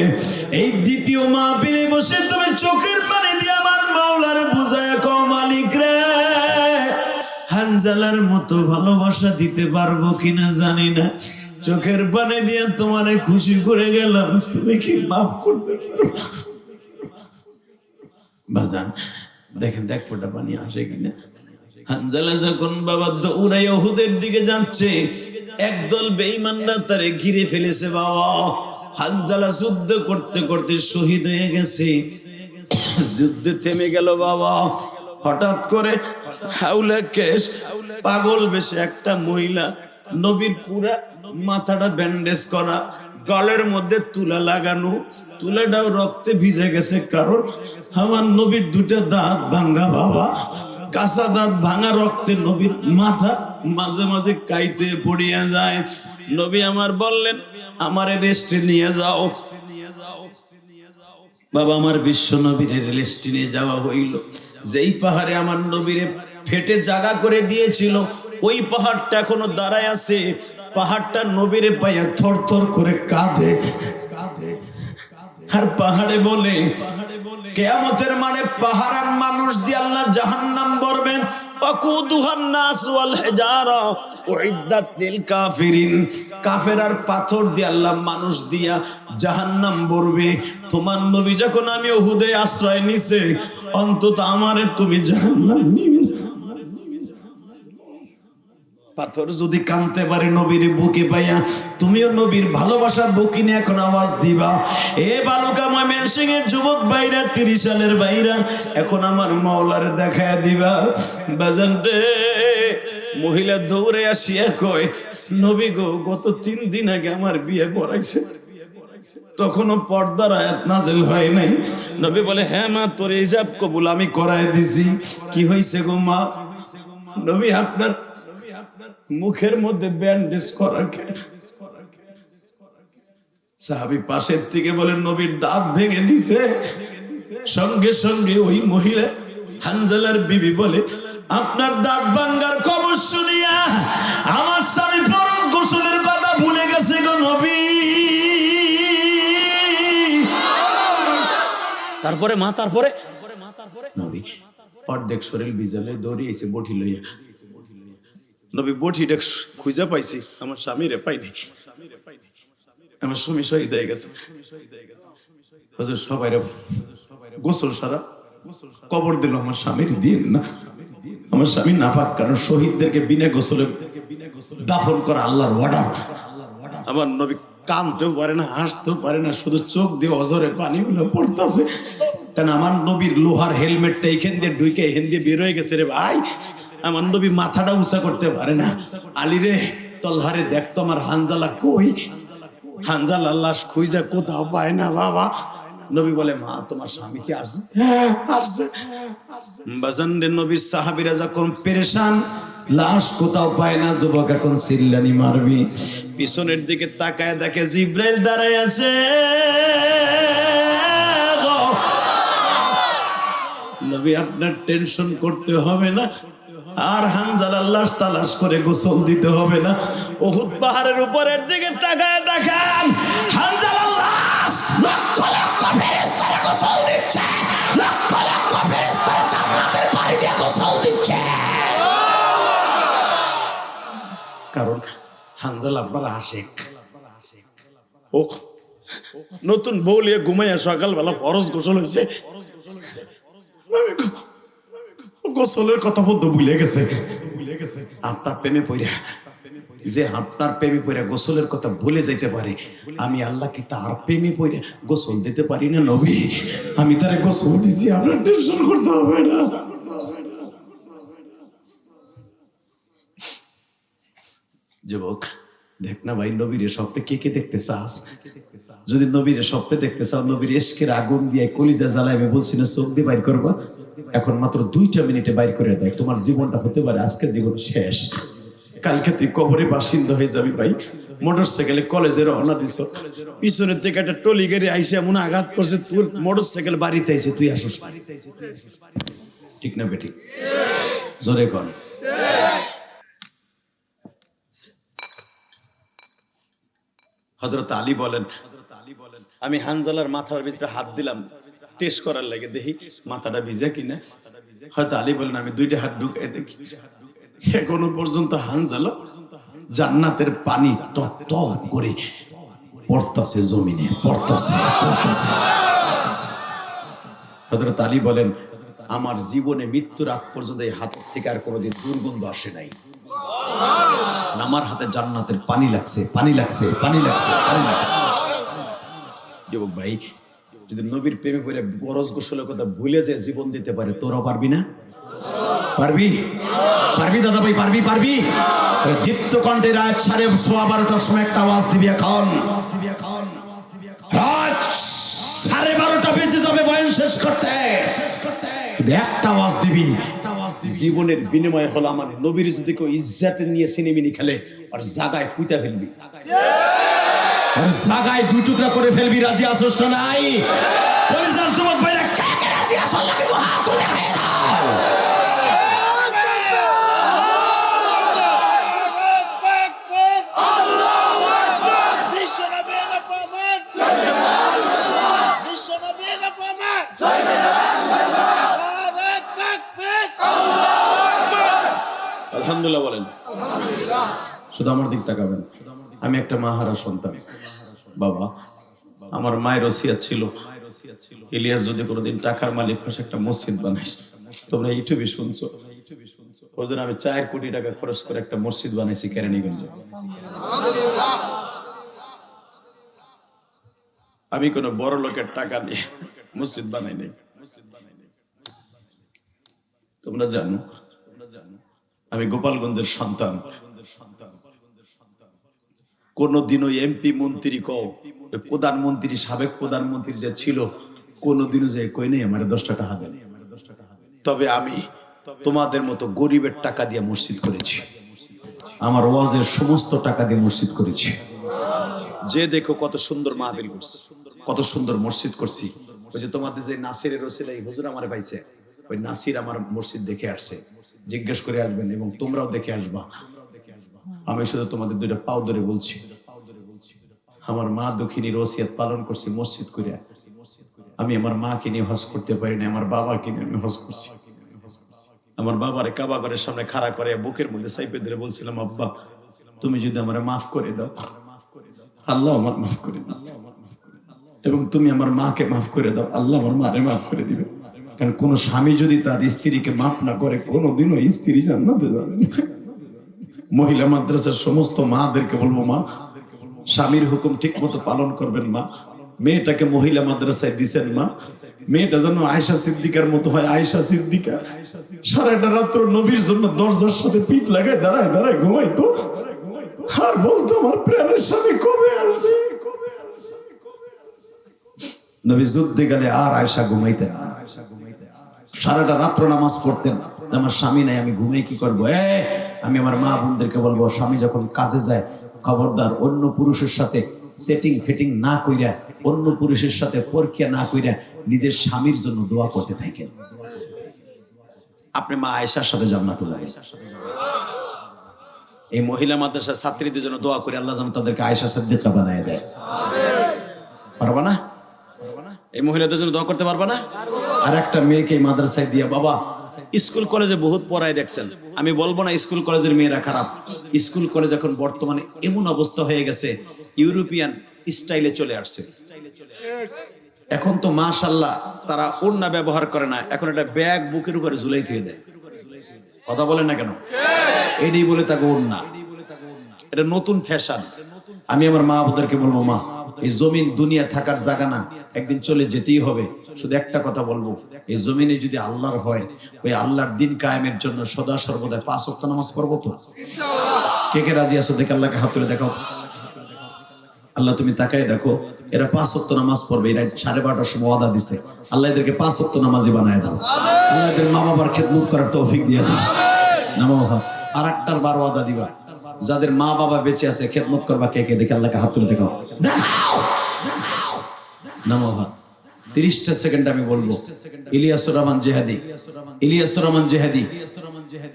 এই দ্বিতীয় মাহফিলে বসে তুমি চোখের পানি দিয়ে আমার মাওলারে বুঝায় কও, মালিক রে, হানজালার মতো ভালোবাসা দিতে পারবো কিনা জানি না, চোখের পানি দিয়ে তোমারে খুশি করে গেলাম, তুমি কি মাফ করতে পারো? বাজান দেখেন, দেখ ফোঁটা পানি আসে কিনা। হানজালা যখন বাবা দৌড়াই উহুদের দিকে যাচ্ছে, একদল বেঈমানরা তারে ঘিরে ফেলেছে বাবা। হানজালা যুদ্ধ করতে করতে শহীদ হয়ে গেছে। যুদ্ধ থেমে গেল বাবা। হঠাৎ করে হাউলা কেশ পাগল বেশে একটা মহিলা, নবীর পুরা মাথাটা ব্যান্ডেজ করা, গলের মধ্যে তুলা লাগানো, তুলাটাও রক্তে ভিজে গেছে, কারণ আমার নবীর 2টা দাঁত ভাঙ্গা বাবা। কাঁচা দাঁত ভাঙা রক্তে নবীর মাথা মাঝে মাঝে কাইতে পড়িয়া যায়। নবী আমার বললেন, আমারে রেস্টে নিয়ে যাও। বাবা আমার বিশ্ব নবীর রেস্টে নিয়ে যাওয়া হইল। যেই পাহাড়ে আমার নবীরে ফেটে জায়গা করে দিয়েছিল, ওই পাহাড়টা এখনো দাঁড়ায় আছে। পাহাড়টা নবীরে পাইয়া থরথর করে কাঁদে। আর পাহাড়ে বলে, কিয়ামতের মানে পাহাড়ার মানুষ দিয়ে আল্লাহ জাহান্নাম ভরবেন। ওয়াকুদুহান নাস ওয়াল হিজারা উইদ্দাত লিল কাফিরিন। কাফের আর পাথর দিয়ে আল্লাহ মানুষ দিয়া জাহান্নাম ভরবে। তোমার নবী যখন আমি উহুদে আশ্রয় নিছে, অন্তত আমারে তুমি জাহান্নাম নিবে। পাথর যদি কানতে পারে নবীর বুকে পাইয়া, তুমিও নবীর ভালোবাসা বুকে নিয়ে এখন আওয়াজ দিবা। এ বালুকা ময়মনসিং এর যুবক ভাইরা, 30 সালের ভাইরা, এখন আমার মাওলার দেখায় দিবা। বাজানতে মহিলা দৌড়ে আসিয়া কয়, নবী গো, গত 3 দিন আগে আমার বিয়ে পড়াইছে, তখনও পর্দার আয়াত নাযিল হয় নাই। নবী বলে, হ্যাঁ মা, তোর হিজাব কবুল আমি করায় দিছি। কি হইছে গো মা? নবী, আপনার মুখের মধ্যে ব্যান্ডেজ করা কে? সাহাবী পাশের থেকে বলেন, নবীর দাঁত ভেঙে দিছে। সঙ্গে সঙ্গে ওই মহিলা হানজালার বিবি বলে, আপনার দাঁত ভাঙ্গার খবর শুনিয়া আমার স্বামী ফরজ গোসলের কথা ভুলে গেছে গো নবী। তারপরে নবী অর্ধেক শরীর বিজালে দৌড়িয়েছে বটি লইয়া। নবী বটিটা খুঁজা পাইছি, আমার স্বামীরে পাইনি, আমার স্বামী শহীদ হয়ে গেছে। হুজুর সবাই গোসল সারা কবর দিল, আমার স্বামীর দিন না, আমার স্বামী নাপাক, কারণ শহীদদেরকে বিনা গোসলে দাফন করা আল্লাহর অর্ডার। আমার নবী কানতেও পারে না, হাসতেও পারে না, শুধু চোখ দিয়ে অজরে পানিগুলো পড়তেছে। কারণ আমার নবীর লোহার হেলমেটটা এখান দিয়ে ঢুকে এখান দিয়ে বের হয়ে গেছে রে ভাই। আমার নবী মাথাটা উঁচা করতে পারে না। আলী রে, তলহারে দেখতো আমার হানজালা কই? হানজালা লাশ খুঁজা কোথাও পায় না বাবা। নবী বলে, মা তোমার স্বামী কি আসছে? হ্যাঁ আসছে। বাজান রে, নবীর সাহাবীরা যখন পেরেশান, লাশ কোথাও পায় না, যুবক এখন চিল্লানি মারবি। পিছনের দিকে তাকায় দেখে জিব্রাইল দাঁড়ায় আছে। নবী, আপনার টেনশন করতে হবে না, আর হানজালার লাশ তালাশ করে গোসল দিতে হবে না। উহুদ পাহাড়ের উপরের দিকে তাকায় দেখান, হানজালার লাশ লক্ষ লক্ষ ফেরেশতারা গোসল দিচ্ছে, লক্ষ লক্ষ ফেরেশতারা জান্নাতের পানি দিয়ে গোসল দিচ্ছে। কারণ হানজালা আপনার আশিক। ও নতুন বউ লিয়ে ঘুমাইয়া সকালবেলা ফরজ গোসল হয়েছে, গোসলের কথা বলতে ভুলে গেছে। আপনার প্রেমে পড়া, যে আপনার প্রেমে পড়া গোসলের কথা ভুলে যাইতে পারে, আমি আল্লাহ কি তার প্রেমে পড়া গোসল দিতে পারি না? নবী, আমি তারে গোসল দিছি, আপনার টেনশন করতে হবে না। যুবক, দেখ না ভাই, নবীর স্বপ্নে কে কে দেখতে চাস? যদি নবীর স্বপ্নে দেখতে চাও, নবীর ইশকের আগুন দিয়ে কলিজা জ্বালায়, আমি বলছি না চোখ দিয়ে বাইর করবা, এখন মাত্র 2টা মিনিটে বাইর করে দেয়। তোমার জীবনটা হতে পারে আজকের জীবন শেষ, কালকে তুই কবরে বাসিন্দা হয়ে যাবি। ভাই, মোটরসাইকেলে কলেজে রওনা দিছ, পিছনের থেকে একটা টলি গাড়ি আইসে এমন আঘাত করছে, তোর মোটরসাইকেল বাড়িতে আইছে, তুই আসস। ঠিক না বেটি? জোরে কর। হযরত আলী বলেন, আমি হানজালার মাথার ভিতরে হাত দিলাম টেস্ট করার লাগে, দেখি মাথাটা ভিজা কিনা। হয়তো আলী বলেন, আমি 2টা হাত ঢুকাই দেখি, এখনো পর্যন্ত হানজালা জান্নাতের পানি টপ টপ করে পড়তাছে, জমিনে পড়তাছে। হযরত আলী বলেন, আমার জীবনে মৃত্যুর আগ পর্যন্ত এই হাত থেকে আর কোনোদিন দুর্গন্ধ আসে নাই। আমার হাতে জান্নাতের পানি লাগছে, পানি লাগছে, পানি লাগছে, পানি লাগছে। যুবক ভাই, যদি নবীর প্রেমে পড়ে ফরজ গোসলের কথা ভুলে যায় জীবন দিতে পারে, তোরাও পারবি না? পারবি? পারবি দাদা ভাই, পারবি? পারবি? দীপ্ত কণ্ঠে রাত 12:30টার সময় একটা আওয়াজ দিবি এখন। রাত 12:30 বেজে যাবে বয়ান শেষ করতে, একটা আওয়াজ দিবি। জীবনের বিনিময় হলো আমার নবীর যদি কেউ ইজ্জতে নিয়ে সিনেমিনি খেলে, আর জাগায় পুঁতা ফেলবি, আর জাগায় 2 টুকরা করে ফেলবি। রাজি আসছ নাই? কলিজার যুবক ভাইরা, কাকে রাজি আসল লাগে তো হাত তুলে দেখায় দাও। আল্লাহু আকবার। বিশ্বনবীর রহমত, বিশ্বনবীর রহমত, জয় আল্লাহ। আলহামদুলিল্লাহ বলেন। শুধু আমার দিক তাকাবেন। আমি একটা মাহারা সন্তান বাবা, আমার মায়ের ওসিয়ত ছিল, ইলিয়াস যদি কোনোদিন টাকার মালিক হয় একটা মসজিদ বানাইস। তোমরা ইউটিউবে শুনছো, ওই জন্য আমি 4 কোটি টাকা খরচ করে একটা মসজিদ বানাইছি কেরানীগঞ্জে। আমি কোন বড় লোকের টাকা নিয়ে মসজিদ বানাই নাই। তোমরা জানো আমি গোপালগঞ্জের সন্তান। কোনদিন ওই এমপি মন্ত্রী কও, প্রধানমন্ত্রী, সাবেক প্রধানমন্ত্রী যে ছিল, কোনদিনও যে কই নেই আমার 10 টাকা হবে। তবে আমি তোমাদের মতো গরিবের টাকা দিয়ে মসজিদ করেছি, আমার ওয়াজের সমস্ত টাকা দিয়ে মসজিদ করেছি। যে দেখো কত সুন্দর মাহফিল করছি, কত সুন্দর মসজিদ করছি। ওই যে তোমাদের যে নাসিরের রসিলা এই হুজুর আমারে পাইছে, ওই নাসির আমার মসজিদ দেখে আসছে, জিজ্ঞেস করে আসবেন এবং তোমরাও দেখে আসবা। আমি শুধু তোমাদের 2টা পাও ধরে বলছি, আমার মা দক্ষিণীর ওসিয়ত পালন করছি মসজিদ করে। আমি আমার মাকে নিয়ে হজ করতে পারি না, আমার বাবাকে নিয়ে আমি হজ করছি। আমার বাবারে কাবা ঘরের সামনে খাড়া করে বুকের মধ্যে চাইপে ধরে বলছিলাম, আব্বা তুমি যদি আমার মাফ করে দাও, আল্লাহ আমার মাফ করে দাও, এবং তুমি আমার মাকে মাফ করে দাও, আল্লাহ আমার মারে মাফ করে দিবে। কারণ কোন স্বামী যদি তার স্ত্রীকে মাফ না করে, কোনোদিনও স্ত্রী জান্নাতে যাবে না। মহিলা মাদ্রাসার সমস্ত মাদেরকে বলবো, মা স্বামীর হুকুম ঠিক মতো পালন করবেন। মা মেয়েটাকে মহিলা মাদ্রাসায় দিছেন, মা মেয়েটা যেন আয়েশা সিদ্দিকার মতো হয়। আয়েশা সিদ্দিকা সারাটা রাত্র নবীর জন্য দরজার সাথে পিঠ লাগায় দাঁড়ায় দাঁড়ায় ঘুমাইতো, আর বলতো আমার প্রাণের স্বামী কবে আসবে। নবী যুদ্ধে গেলে আর আয়েশা ঘুমাইতেন না, সারাটা রাত্র নামাজ পড়তেন। আমার স্বামী নাই, আমি ঘুমাই কি করবো? আমি আমার মা বোনদেরকে বলবো, স্বামী যখন কাজে যায় খবরদার অন্য পুরুষের সাথে সেটিং ফিটিং না কইরা, অন্য পুরুষের সাথে পরকিয়া না কইরা নিজের স্বামীর জন্য দোয়া করতে থাকেন। আপনি মা আয়েশার সাথে জান্নাতে যাবেন। এই মহিলা মাদ্রাসার ছাত্রীদের জন্য দোয়া করে আল্লাহ যেন তাদেরকে আয়েশা সিদ্দিকা বানায় দেয়। পারবা না? এই মহিলাদের জন্য দোয়া করতে পারবা না? আর একটা মেয়েকে মাদ্রাসায় দিয়া, বাবা স্কুল কলেজে বহুত পড়ায় দেখছেন, আমি বলবো না স্কুল কলেজের মেয়েরা খারাপ। স্কুল কলেজ এখন বর্তমানে এমন অবস্থা হয়ে গেছে, ইউরোপিয়ান স্টাইলে চলে আসছে। এখন তো মাশাআল্লাহ তারা ওড়না ব্যবহার করে না, এখন একটা ব্যাগ বুকের উপরে ঝুলাই দিয়ে দেয়। কথা বলেন না কেন? এটাই বলে তাকে ওড়না, এটা নতুন ফ্যাশন। আমি আমার মা বোনদেরকে বলবো, মা এই জমিন দুনিয়া থাকার জায়গা না, একদিন চলে যেতেই হবে। শুধু একটা কথা বলবো, এই জমিনে যদি আল্লাহর হয়, ওই আল্লাহর দিন কায়েমের জন্য সদা সর্বদা 5 ওয়াক্ত নামাজ পড়বো তো? কে কে রাজি আছো? দেখে আল্লাহকে হাত তুলে দেখাও। আল্লাহ তুমি তাকায় দেখো, এরা 5 ওয়াক্ত নামাজ পড়বে। এরা 12:30টার সময় ওয়াদা দিছে, আল্লাহ এদেরকে 5 ওয়াক্ত নামাজি বানায় দাও। আল্লাহ এদের মা বাবার খেদমত করার তৌফিক দিয়ে দাও। নামো। আর একটার 12 ওয়াদা দিবা, যাদের মা বাবা বেঁচে আছে খেদমত করবা। কে কে? দেখে আল্লাহকে হাত তুলে দেখাও। নামো। 30টা সেকেন্ড আমি বলবো। ইলিয়াসুর রহমান জেহাদি, ইলিয়াসুর রহমান জেহাদি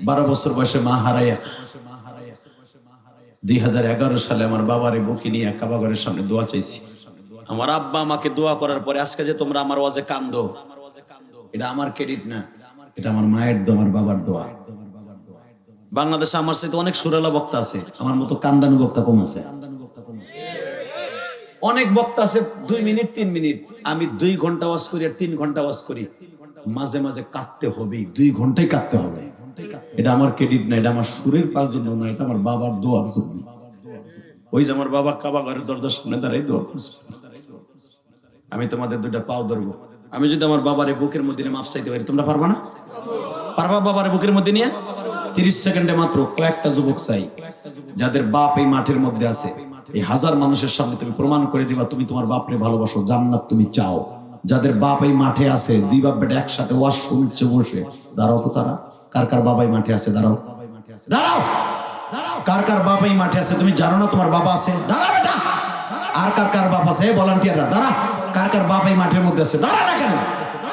12 বছর বয়সে মা হারাইয়া 2011 সালে আমার বাবারে বুকে নিয়ে কাবা ঘরের সামনে দোয়া চাইছি। আমার আব্বা আমাকে দোয়া করার পরে আজকে যে তোমরা আমার ওয়াজে কান্দো, এটা আমার ক্রেডিট না, এটা আমার মায়ের দোয়া, আমার বাবার দোয়া। বাংলাদেশে আমার সাথে অনেক সুরালা বক্তা আছে, আমার মতো কান্দানু বক্তা কম আছে। অনেক বক্তা আছে 2 মিনিট 3 মিনিট, আমি 2 ঘন্টা ওয়াজ করি আর 3 ঘন্টা ওয়াজ করি। মাঝে মাঝে কাঁদতে হবে, 2 ঘন্টাই কাঁদতে হবে। এটা আমার ক্রেডিট না, এটা আমার সুরের পার জন্য না, এটা আমার বাবার দোয়ার জন্য। ওই যে আমার বাবা কাবা ঘরের দরজার সামনে দাঁড়াই দোয়া করছে। আমি তোমাদের 2টা পাও ধরবো। আমি যদি আমার বাবার বুকের মধ্যে মাপ চাইতে পারি, তোমরা পারবা না? পারবা বাবার বুকের মধ্যে নিয়ে? 30 সেকেন্ডে মাত্র কয়েকটা যুবক চাই, যাদের বাপ এই মাঠের মধ্যে আছে। এই 1000 মানুষের সামনে তুমি প্রমাণ করে দিবা তুমি তোমার বাপরে ভালোবাসো, জান্নাত তুমি চাও। যাদের বাপ এই মাঠে আছে, 2 বাপ বেটা একসাথে ওয়াজ শুনছে বসে, দাঁড়াও তো তারা। কার কার বাবা এই মাঠে আছে? দাঁড়াও, দাঁড়াও, দাঁড়াও। কার কার বাপ এই মাঠে আছে? তুমি জানো না তোমার বাবা আছে? দাঁড়া বেটা। আর কার কার বাপ আছে? ভলান্টিয়াররা দাঁড়া। কার কার বাপ এই মাঠের মধ্যে আছে? দাঁড়া না কেন?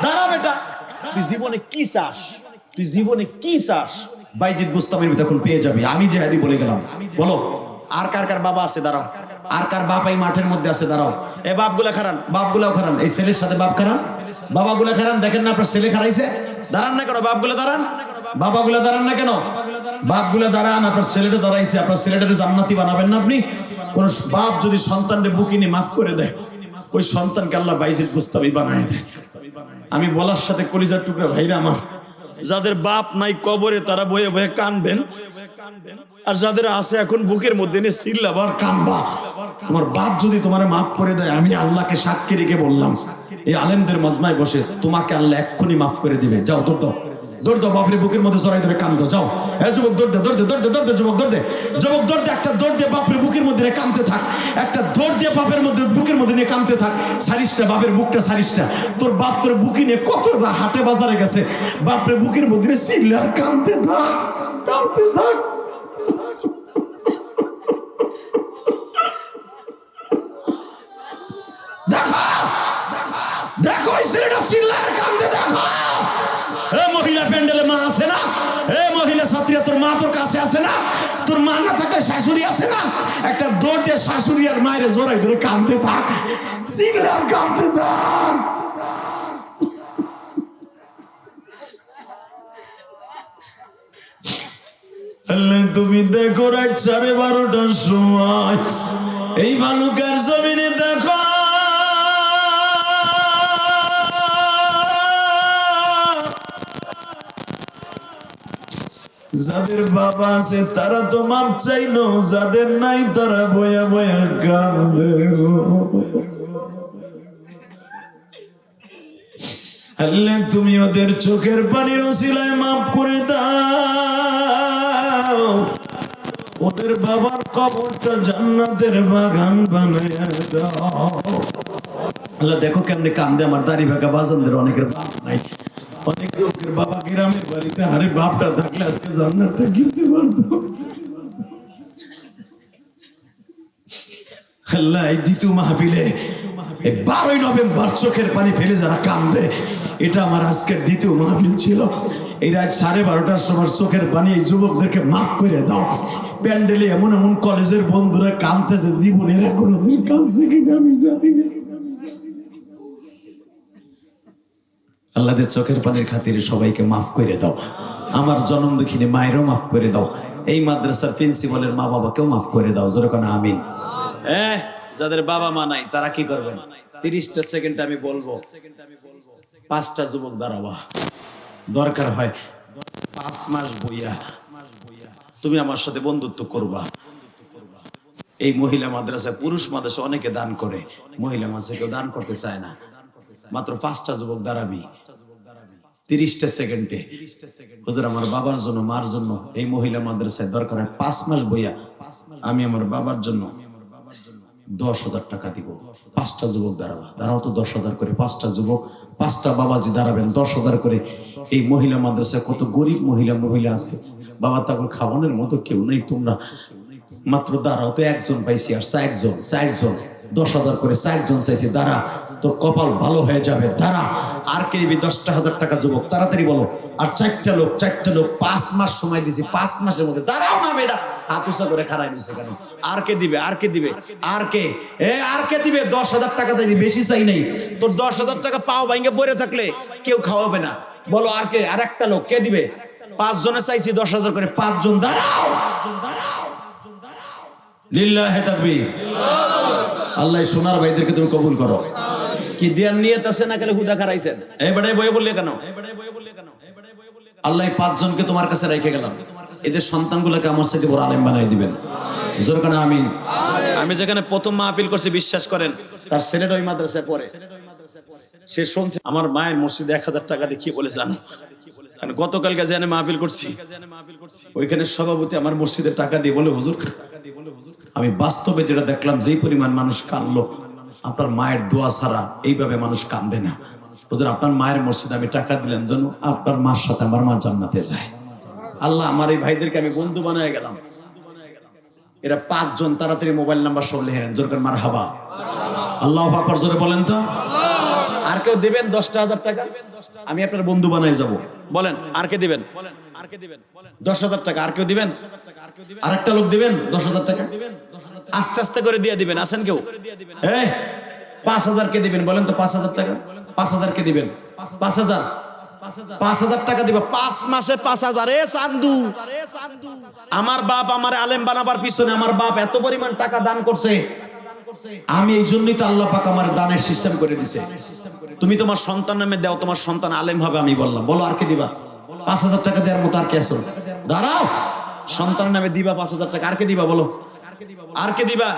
দাঁড়া বেটা। তুই জীবনে কি চাস? তুই জীবনে কি চাস? বাইজিদ বুস্তামের তখন পেয়ে যাবি। আমি জেহাদি বলে গেলাম। বলো আর কার কার বাবা আছে? দাঁড়াও। আর কার বাপ এই মাঠের মধ্যে আছে? দাঁড়াও। এই বাপগুলা খারান, বাপগুলাও খারান। এই ছেলের সাথে বাপ খারান, বাবাগুলা খারান। দেখেন না আপনার ছেলে খারাইছে? দাঁড়ান না কেন? বাপগুলা দাঁড়ান, বাবাগুলা দাঁড়ান না কেন? বাপগুলা দাঁড়ান, আপনার ছেলেটা দাঁড়াইছে। আপনার ছেলেটাকে জান্নাতি বানাবেন না আপনি? কোন বাপ যদি সন্তানকে বুকিনি মাফ করে দেয়, ওই সন্তানকে আল্লাহ বাইজিদ বুস্তামি বানায় দেয়। আমি বলার সাথে কলিজার টুকরা ভাইরা আমার, যাদের বাপ নাই কবরে তারা বয়ে বয়ে কানবেন, আর যাদের আছে এখন বুকের মধ্যে নিয়ে চিল্লাবার কানবা। তোমার বাপ যদি তোমার মাফ করে দেয়, আমি আল্লাহকে সাক্ষী রেখে বললাম, এই আলেমদের মাজমায় বসে তোমাকে আল্লাহ এক্ষুনি মাফ করে দিবে। যাও দৌড় দাও, দৌড় দাও, বাপরে বুকের মধ্যে জড়াই ধরে কান্দো। যাও যুবক দৌড় দে, দৌড় দে, দৌড় দে, দৌড় দে, যুবক দৌড় দে, যুবক দৌড় দে, একটা দৌড় দিয়ে বাপরে বুকের মধ্যে কাঁদতে থাক, একটা দৌড় দিয়ে বাপের মধ্যে বুকের মধ্যে নিয়ে কাঁদতে থাক। সারিসটা বাপের বুকটা সারিসটা, তোর বাপ তোর বুকি নিয়ে কত হাটে বাজারে গেছে, বাপরে বুকের মধ্যে চিল্লা আর কাঁদতে থাক, কাঁদতে থাক। দেখো দেখো এই ছেলেটা চিল্লার কান্দে। দেখো এ মহিলা প্যান্ডেলে মা আছে না, এ মহিলা ছাত্রীরা তোর মা তোর কাছে আছে না, তোর মা না থাকলে শাশুড়ি আছে না, একটা দৌড় দিয়ে শাশুড়ি আর মায়ের জোরাই ধরে কান্দতে থাক, চিল্লার কান্দতে থাক। তুমি দেখো রাত 12:30টার সময় এই ভালুকার জমিনে দেখো যাদের বাবা আছে তারা তো মাপ চাইলো, যাদের নাই তারা বয়া বয়া কাঁদবে। আল্লাহ তুমি ওদের চোখের পানির ওসিলায় মাফ করে দাও, ওদের বাবার কবরটা জান্নাতের বাগান বানাইয়া দাও। আল্লাহ দেখো কেমনে কান্দে আমার দাড়ি ভাগা বাজানদের, অনেকের বাপ নাই, অনেক লোকের বাবা গ্রামের বাড়িতে, আরে বাপটা থাকলে আজকে জান্নাতটা কিনতে পারতো। আল্লাহ এই দ্বিতীয় মাহফিলে 12ই নভেম্বর চোখের পানি ফেলে যারা কান্দে, এটা আমার আজকের দ্বিতীয় মাহফিল ছিল। এই রাত 12:30টার সময় চোখের পানি এই যুবকদেরকে মাফ করে দাও। প্যান্ডেলে এমন এমন কলেজের বন্ধুরা কাঁদতেছে, জীবনের কোনোদিন কাঁদছে কিনা আমি জানি না। আল্লাহদের চোখের পানির খাতিরে সবাইকে মাফ করে দাও। আমার জন্ম দুঃখিনী মায়েরও মাফ করে দাও, এই মাদ্রাসার প্রিন্সিপালের মা বাবাকেও মাফ করে দাও। যেরকম আমিন। যাদের বাবা মা নাই তারা কি করবেন? 30টা সেকেন্ড আমি বলবো, 5টা যুবক দাঁড়াবা, দরকার হয় 5 মাস বইয়া তুমি আমার সাথে বন্ধুত্ব করবা। এই মহিলা মাদ্রাসায়, পুরুষ মাদ্রাসা অনেকে দান করে, মহিলা মাদ্রাসা কেউ দান করতে চায় না। মাত্র 5টা যুবক দাঁড়াবি 30টা সেকেন্ডে। হুজুর আমার বাবার জন্য, মার জন্য এই মহিলা মাদ্রাসায় দরকার হয় 5 মাস বইয়া আমি আমার বাবার জন্য 10,000 টাকা দিব। 5টা যুবক দাঁড়াবা, দাঁড়াও তো 10,000 করে। 5টা যুবক, 5টা বাবাজি দাঁড়াবেন, 10,000 করে। এই মহিলা মাদ্রাসায় কত গরিব মহিলা আছে, বাবা তাকে খাওয়ানোর মতো কেউ নেই, তোমরা মাত্র দাঁড়াও তো। একজন পাইছি আর 4জন, 10,000 করে 4জন চাইছি। দাঁড়া, তোর কপাল ভালো হয়ে যাবে, দাঁড়া। আর কে দিবি? 10,000 টাকা যুবক, তাড়াতাড়ি বলো। আর 4টা লোক 5 মাস সময় দিছি, 5 মাসের মধ্যে দাঁড়াও না মেয়েটা, হাত উঁচা করে খাড়াই নিছে কেন? আর কে দিবে? আর কে দিবে? আর কে? আর কে দিবে? 10,000 টাকা চাইছি, বেশি চাই নাই। তোর 10,000 টাকা পাও ভাঙ্গে পড়ে থাকলে কেউ খাওয়াবে না, বলো আর কে? আর একটা লোক কে দিবে? 5 জনে চাইছি 10,000 করে, 5 জন দাঁড়াও। লিল্লাহি তাকবীর। আল্লাহ সোনার ভাইদেরকে তুমি কবুল করো। কি দেয়ার নিয়ত আছে না? কেন হুদা খারাইছেন? এই বেড়াই বয়ে বললে কেন? আল্লাহ 5 জনকে তোমার কাছে রেখে গেলাম, এদের সন্তানগুলোকে আমার সাথে বড় আলেম বানাই দিবেন। জোর করে আমিন। আমি যেখানে প্রথম মাহফিল করছি, বিশ্বাস করেন তার ছেলেটা ওই মাদ্রাসায় পড়ে। সে শুনছে আমার মায়ের মসজিদে 1000 টাকা দিয়ে কি বলে জানো? কারণ গতকালকে জেনে মাহফিল করছি, ওইখানে সভাপতি আমার মসজিদে টাকা দিয়ে বলে, হুজুর আমি বাস্তবে যেটা দেখলাম, যেই পরিমাণ মানুষ কাঁদলো, আপনার মায়ের দোয়া ছাড়া এইভাবে মানুষ কাঁদবে না। হুজুর আপনার মায়ের মসজিদে আমি টাকা দিলাম যেন আপনার মার সাথে আমার মা জান্নাতে যায়। আল্লাহ আমার এই ভাইদেরকে আমি বন্ধু বানায় গেলাম। এরা 5 জন তাড়াতাড়ি মোবাইল নাম্বার সব লিখে নেন, জোর করে মারহাবা। আল্লাহু আকবার জোরে বলেন তো। আর কেউ দিবেন 10,000 টাকা? আমি আপনার বন্ধু বানাই যাব। বলেন আর কে দিবেন? 10,000 টাকা। আর কেউ দিবেন? আরেকটা লোক দিবেন 10,000 টাকা? আস্তে আস্তে করে দিয়ে দিবেন। আছেন কেউ? 5,000 কে দিবেন? বলেন তো 5,000 টাকা। 5,000 কে দিবেন? 5,000 টাকা দিবা 5 মাসে 5,000। এ চান্দু, আমার বাপ আমার আলেম বানাবার পিছনে আমার বাপ এত পরিমাণ টাকা দান করছে। আমি এই জন্যই তো আল্লাহ পাক আমার দানের সিস্টেম করে দিছে। তুমি তোমার সন্তান নামে দাও, তোমার সন্তান আলেম হবে। আমি বললাম, বলো আর কে দিবা? 5,000 টাকা দেওয়ার মতো আর কে আছো? দাঁড়াও, সন্তানের নামে দিবা 5,000 টাকা, আর কে দিবা বলো? আর কে দিবা?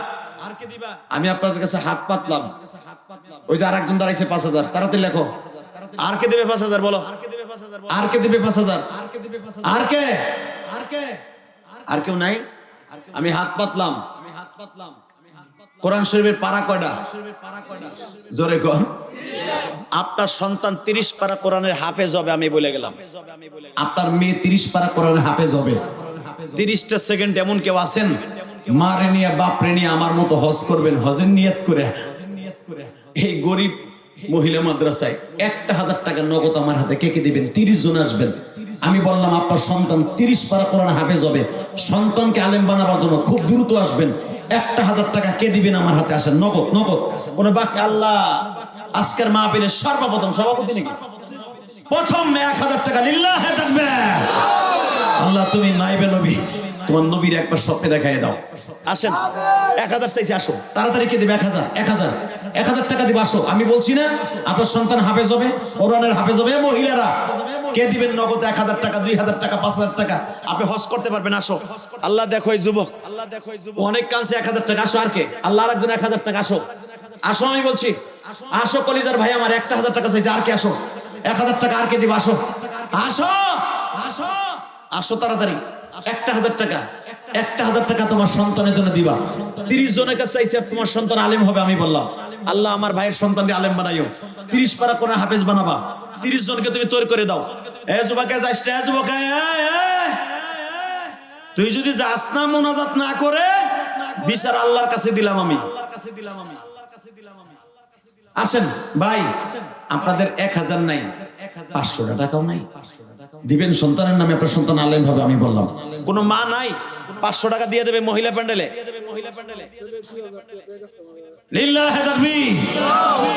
আমি আপনাদের কাছে হাত পাতলাম, ওই যে আরেকজন দাঁড়াইছে 5,000, তাড়াতাড়ি লেখো। আর কে দিবে 5,000 বলো? আর কে দিবে 5,000? আর কে? আর কেউ নাই? আমি হাত পাতলাম। কোরআন শরীফের পারা কয়টা? জোরে কোন। আপনার সন্তান 30 পারা কোরআনের হাফেজ হবে, আমি বলে গেলাম। আপনার মেয়ে 30 পারা কোরআনের হাফেজ হবে। 30টা সেকেন্ড এমন কেউ আছেন মারে নিয়ে বাপরে নিয়ে আমার মতো হজ করবেন, হজের নিয়ত করে এই গরিব মহিলা মাদ্রাসায় 1,000 টাকা নগদ আমার হাতে কে কে দিবেন? 30 জন আসবেন। আমি বললাম আপনার সন্তান 30 পারা কোরআন হাফেজ হবে, সন্তানকে আলেম বানাবার জন্য খুব দ্রুত আসবেন। 1,000 টাকা কে দিবেন? আমার হাতে আসেন, নগদ নগদ, কোনো বাকি। আল্লাহ আজকের মাহফিলের সর্বপ্রথম সভাপতি নাকি প্রথম 1,000 টাকা লিল্লাহে তাকবীর। আল্লাহ তুমি নাইবে নবী, তোমার নবীর একবার স্বপ্নে দেখাই দাও। আসেন, 1,000 চাইছি, আসো তাড়াতাড়ি। কে দিবে? 1,000 টাকা দিবে, আসো। আমি বলছি না আপনার সন্তান হাফেজ হবে, কোরআনের হাফেজ হবে। মহিলারা কে দিবেন নগদ? 1,000 টাকা, 2,000 টাকা, 5,000 টাকা, আপনি হজ করতে পারবেন। আসো, আল্লাহ দেখো এই যুবক অনেক কাঁদছে, 1,000 টাকা। আসো, আর কে? আল্লাহ আরেকজন 1,000 টাকা। আসো আসো, আমি বলছি আসো কলিজার ভাই আমার, 1,000 টাকা চাইছে, আর কে? আসো, 1,000 টাকা, আর কে দিবে? আসো আসো আসো আসো তাড়াতাড়ি। 1,000 টাকা, 1,000 টাকা তোমার সন্তানের জন্য দিবা। 30 জনের কাছে চাইছে তোমার সন্তান আলেম হবে। আমি বললাম আল্লাহ আমার ভাইয়ের সন্তানকে আলেম বানাইও, 30 পারা কোরআন হাফেজ বানাবা। 30 জনকে তুমি তৈরি করে দাও। এ যুবকে যাস না, যুবকে তুই যদি যাস না, মুনাজাত না করে, বিচার আল্লাহর কাছে দিলাম আমি। আসেন ভাই, আপনাদের 1,000 নাই, 500 টাকাও নাই, দিবেন সন্তানের নামে, আপনার সন্তান আলেম হবে। আমি বললাম কোনো মা নাই, 500 টাকা দিয়ে দেবে মহিলা প্যান্ডেলে। লিল্লাহে তাকবীর।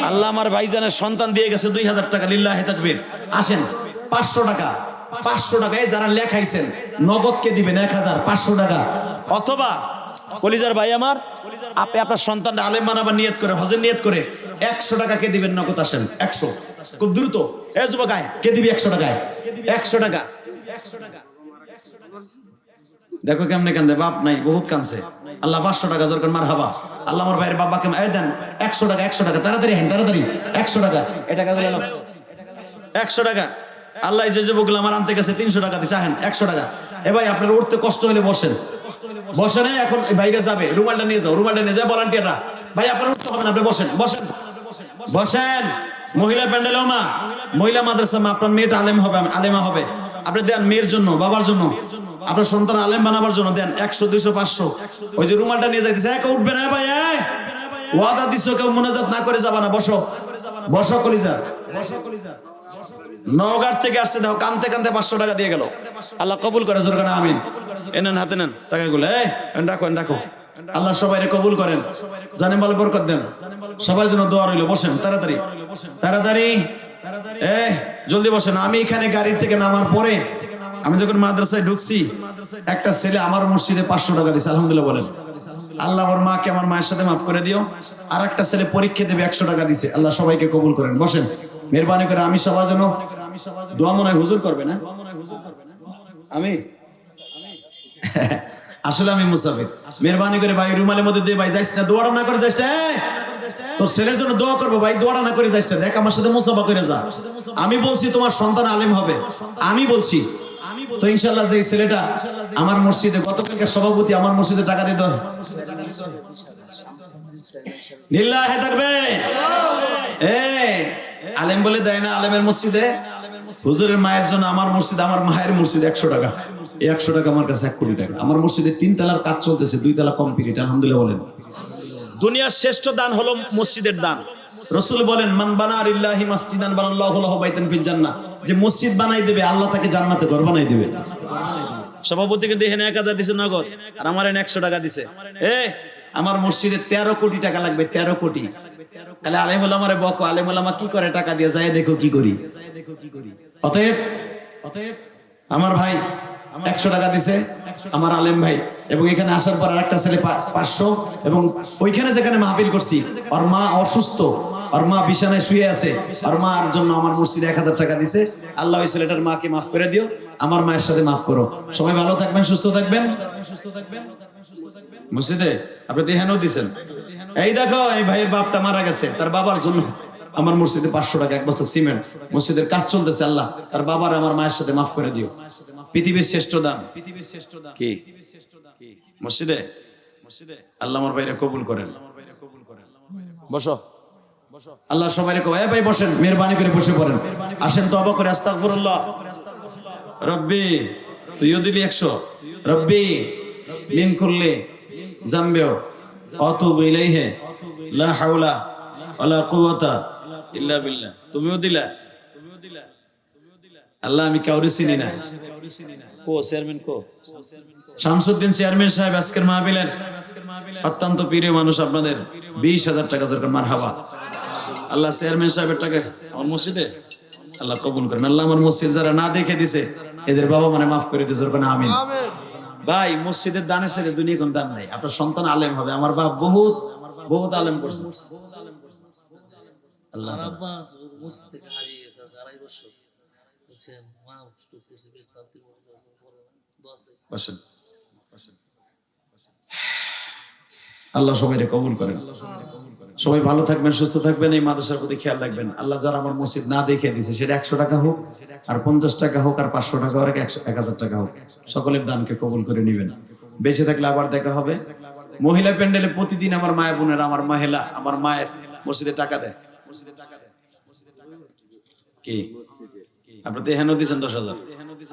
আল্লাহ আমার ভাইজানের সন্তান দিয়ে গেছে 2,000 টাকা, লিল্লাহে তাকবীর। আসেন, 500 টাকা, 500 টাকায় যারা লেখাইছেন নগদ কে দিবেন? 1,500 টাকা। অথবা কলিজার ভাই আমার, আপনি আপনার সন্তানটা আলেম বানাবার নিয়ত করে, হজের নিয়ত করে 100 টাকা কে দিবেন নগদ? আসেন, 100, খুব দ্রুত। এ যুবক কে দিবি 100 টাকায়? 100 টাকা। দেখো কেমনে কান্দে, বাপ নাই, বহুত কানছে। আল্লাহ 500 টাকা দরকার, মারহাবা। আল্লাহ আমার ভাইয়ের বাবাকে দেন 100 টাকা, 100 টাকা, তাড়াতাড়ি হেন, তাড়াতাড়ি 100 টাকা। এ টাকা দিলেন 100 টাকা। আল্লাহ যে যুবকগুলো আমার আনতে গেছে 300 টাকা দিছে, আহেন 100 টাকা। এ ভাই আপনার উঠতে কষ্ট হলে বসেন, বসেন। এখন বাইরে যাবে, রুমালটা নিয়ে যাও, রুমালটা নিয়ে যাও ভলান্টিয়াররা। ভাই আপনার উঠতে হবে না, আপনি বসেন, বসেন, বসেন। মহিলা প্যান্ডেলও মা, মহিলা মাদ্রাসা মা, আপনার মেয়েটা আলেম হবে, আলেমা হবে। আপনি দেন মেয়ের জন্য, বাবার জন্য, আপনার সন্তান আলেম বানাবার জন্য দেন 100, 200, 500। ওই যে রুমালটা নিয়ে যাইতেছে, কেউ উঠবে না ভাই, ওয়াদা দিছো, কেউ মুনাজাত না করে যাবা না। বসো, বসো কলিজার, নওগাঁ থেকে আসছে, দেখো কানতে কানতে 500 টাকা দিয়ে গেল। আল্লাহ কবুল করে, জোর করে আমিন। এনেন, হাতে নেন টাকাগুলো, রাখো, রাখো। আল্লাহ সবাইরে কবুল করেন, জানেন বলে বরকত দেন। সবার জন্য দোয়া রইল। বসেন তাড়াতাড়ি, তাড়াতাড়ি, জলদি বসেন। আমি এখানে গাড়ির থেকে নামার পরে, আমি যখন মাদ্রাসায় ঢুকছি, একটা ছেলে আমার মসজিদে 500 টাকা দিছে, আলহামদুলিল্লাহ বলেন। আল্লাহ আমার মাকে, আমার মায়ের সাথে মাফ করে দিও। আর একটা ছেলে পরীক্ষা দেবে, 100 টাকা দিছে। আল্লাহ সবাইকে কবুল করেন। বসেন, মেহরবানি করে। আমি সবার জন্য দোয়া মনে হয় হুজুর করবে না, আমি আসলে আমি মুসাফির। মেহরবানি করে ভাই রুমালের মধ্যে দিয়ে, ভাই যাইস না, দোয়াটা না করে যাইস না। তোর ছেলের জন্য দোয়া করবো ভাই, দোয়াটা না করে যাইস না। দেখ আমার সাথে মুসাফা করে যা। আমি বলছি তোমার সন্তান আলেম হবে, আমি বলছি তো ইনশাল্লাহ। যে ছেলেটা আমার মসজিদে গতকালকে সভাপতি, আমার মসজিদে টাকা দিত, লিল্লাহে তাকবীর। আলেম বলে দেয় না আলেমের মসজিদে। হুজুরের মায়ের জন্য আমার মসজিদ, আমার মায়ের মসজিদ 100 টাকা। 100 টাকা আমার কাছে 1 কোটি টাকা। আমার মসজিদে 3 তলার কাজ চলতেছে, 2 তলা কমপ্লিট, আলহামদুলিল্লাহ বলেন। দুনিয়ার শ্রেষ্ঠ দান হলো মসজিদের দান। রাসূল বলেন, মান বানা লিল্লাহি মাসজিদান বানাল্লাহু লাহু বাইতান ফিল জান্নাহ। যে মসজিদ বানাই দেবে, আল্লাহ তাকে জান্নাতে ঘর বানাই দেবে। সভাপতিকে দেখেন 1000 দিছে নগদ, আর আমার 100 টাকা দিছে। আমার মসজিদে 13 কোটি টাকা লাগবে, 13 কোটি। তাহলে আলেম ওলামারে বকো, আলেম ওলামা কি করে টাকা দিয়ে, যায় দেখো কি করি। অতএব আমার ভাই 100 টাকা দিছে, আমার আলেম ভাই। এবং এখানে আসার পর আরেকটা ছেলে 500। এবং ওইখানে যেখানে মাহফিল করছি, ওর মা অসুস্থ, আর মা বিছানায় শুয়ে আছে, আর মার জন্য আমার মসজিদে 1000 টাকা দিছে। আল্লাহ ওই ছেলেটার মাকে মাফ করে দিও, আমার মায়ের সাথে মাফ করো। সবাই ভালো থাকবেন, সুস্থ থাকবেন। মসজিদে আপনি ধ্যানও দিছেন। এই দেখো এই ভাইয়ের বাপটা মারা গেছে, তার বাবার জন্য আমার মসজিদে 500 টাকা, 1 বস্তা সিমেন্ট, মসজিদের কাজ চলতেছে। আল্লাহ তার বাবার আমার মায়ের সাথে মাফ করে দিও। পৃথিবীর শ্রেষ্ঠ দান কি মসজিদে? আল্লাহ আমার ভাইরে কবুল করেন। বসো, আল্লাহ সবাই ভাই বসেন, মেহরবানি করে বসে পড়েন। আসেন তওবা করে আস্তাগফিরুল্লাহ। রব্বি তুইও দিলি 100, রব্বি মিন কুল্লি জামবিও আতুবু ইলাইহি লা হাওলা ওয়ালা কুওয়াতা ইল্লা বিল্লাহ। তুমিও দিলা? আল্লাহ আমি কাউরে চিনি না। কো চেয়ারম্যান কো? শামসুদ্দিন চেয়ারম্যান সাহেব আজকের মাহফিলের অত্যন্ত প্রিয় মানুষ আপনাদের। 20,000 টাকা দরকার। মারহাবা। আল্লাহ চেয়ারম্যান সাহেবের টাকা আমার মসজিদে আল্লাহ কবুল করেন। আল্লাহ আমার মসজিদ যারা না দেখে দিছে এদের বাবা মানে মাফ করে দিয়েছে। আমিন। ভাই মসজিদের দানের সাথে দুনিয়া কোন দান নাই। আপনার সন্তান আলেম হবে। আমার বাপ বহুত বহুত আলেম করছে। আল্লাহ আব্বা মসজিদ থেকে হারিয়ে গেছে 2.5 বছর বুঝছেন। মা স্ট্রোক করছে, বিছনা বসেন। আল্লাহ সবাই কবুল করেন। সবাই ভালো থাকবেন, সুস্থ থাকবেন। এই মাদ্রাসার প্রতি খেয়াল রাখবেন। আল্লাহ যারা আমার মসজিদ না দেখে দিয়েছে, সেটা 100 টাকা হোক, আর 50 টাকা হোক, আর 500 টাকা হোক, 1000 টাকা হোক, সকলের দানকে কবুল করে নেবেন। বেঁচে থাকলে আবার দেখা হবে। মহিলা প্যান্ডেলে প্রতিদিন আমার মায়ের বোনেরা, আমার মায়ের মসজিদে টাকা দেয়। কি আপনি তো এখানেও দিচ্ছেন 10,000।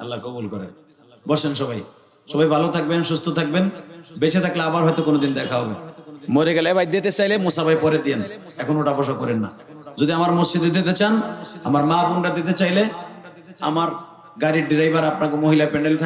আল্লাহ কবুল করেন। বসেন সবাই। সবাই ভালো থাকবেন, সুস্থ থাকবেন। বেঁচে থাকলে আবার হয়তো কোনোদিন দেখা হবে। মরে গেলে ভাই দিতে চাইলে মুসা ভাই পরে দিয়েন, এখন ওটা বসা করেন না। যদি আমার মসজিদে দিতে চান, আমার মা বোনরা দিতে চাইলে, আমার গাড়ির ড্রাইভার আপনাকে মহিলা প্যান্ডেল থাকবে।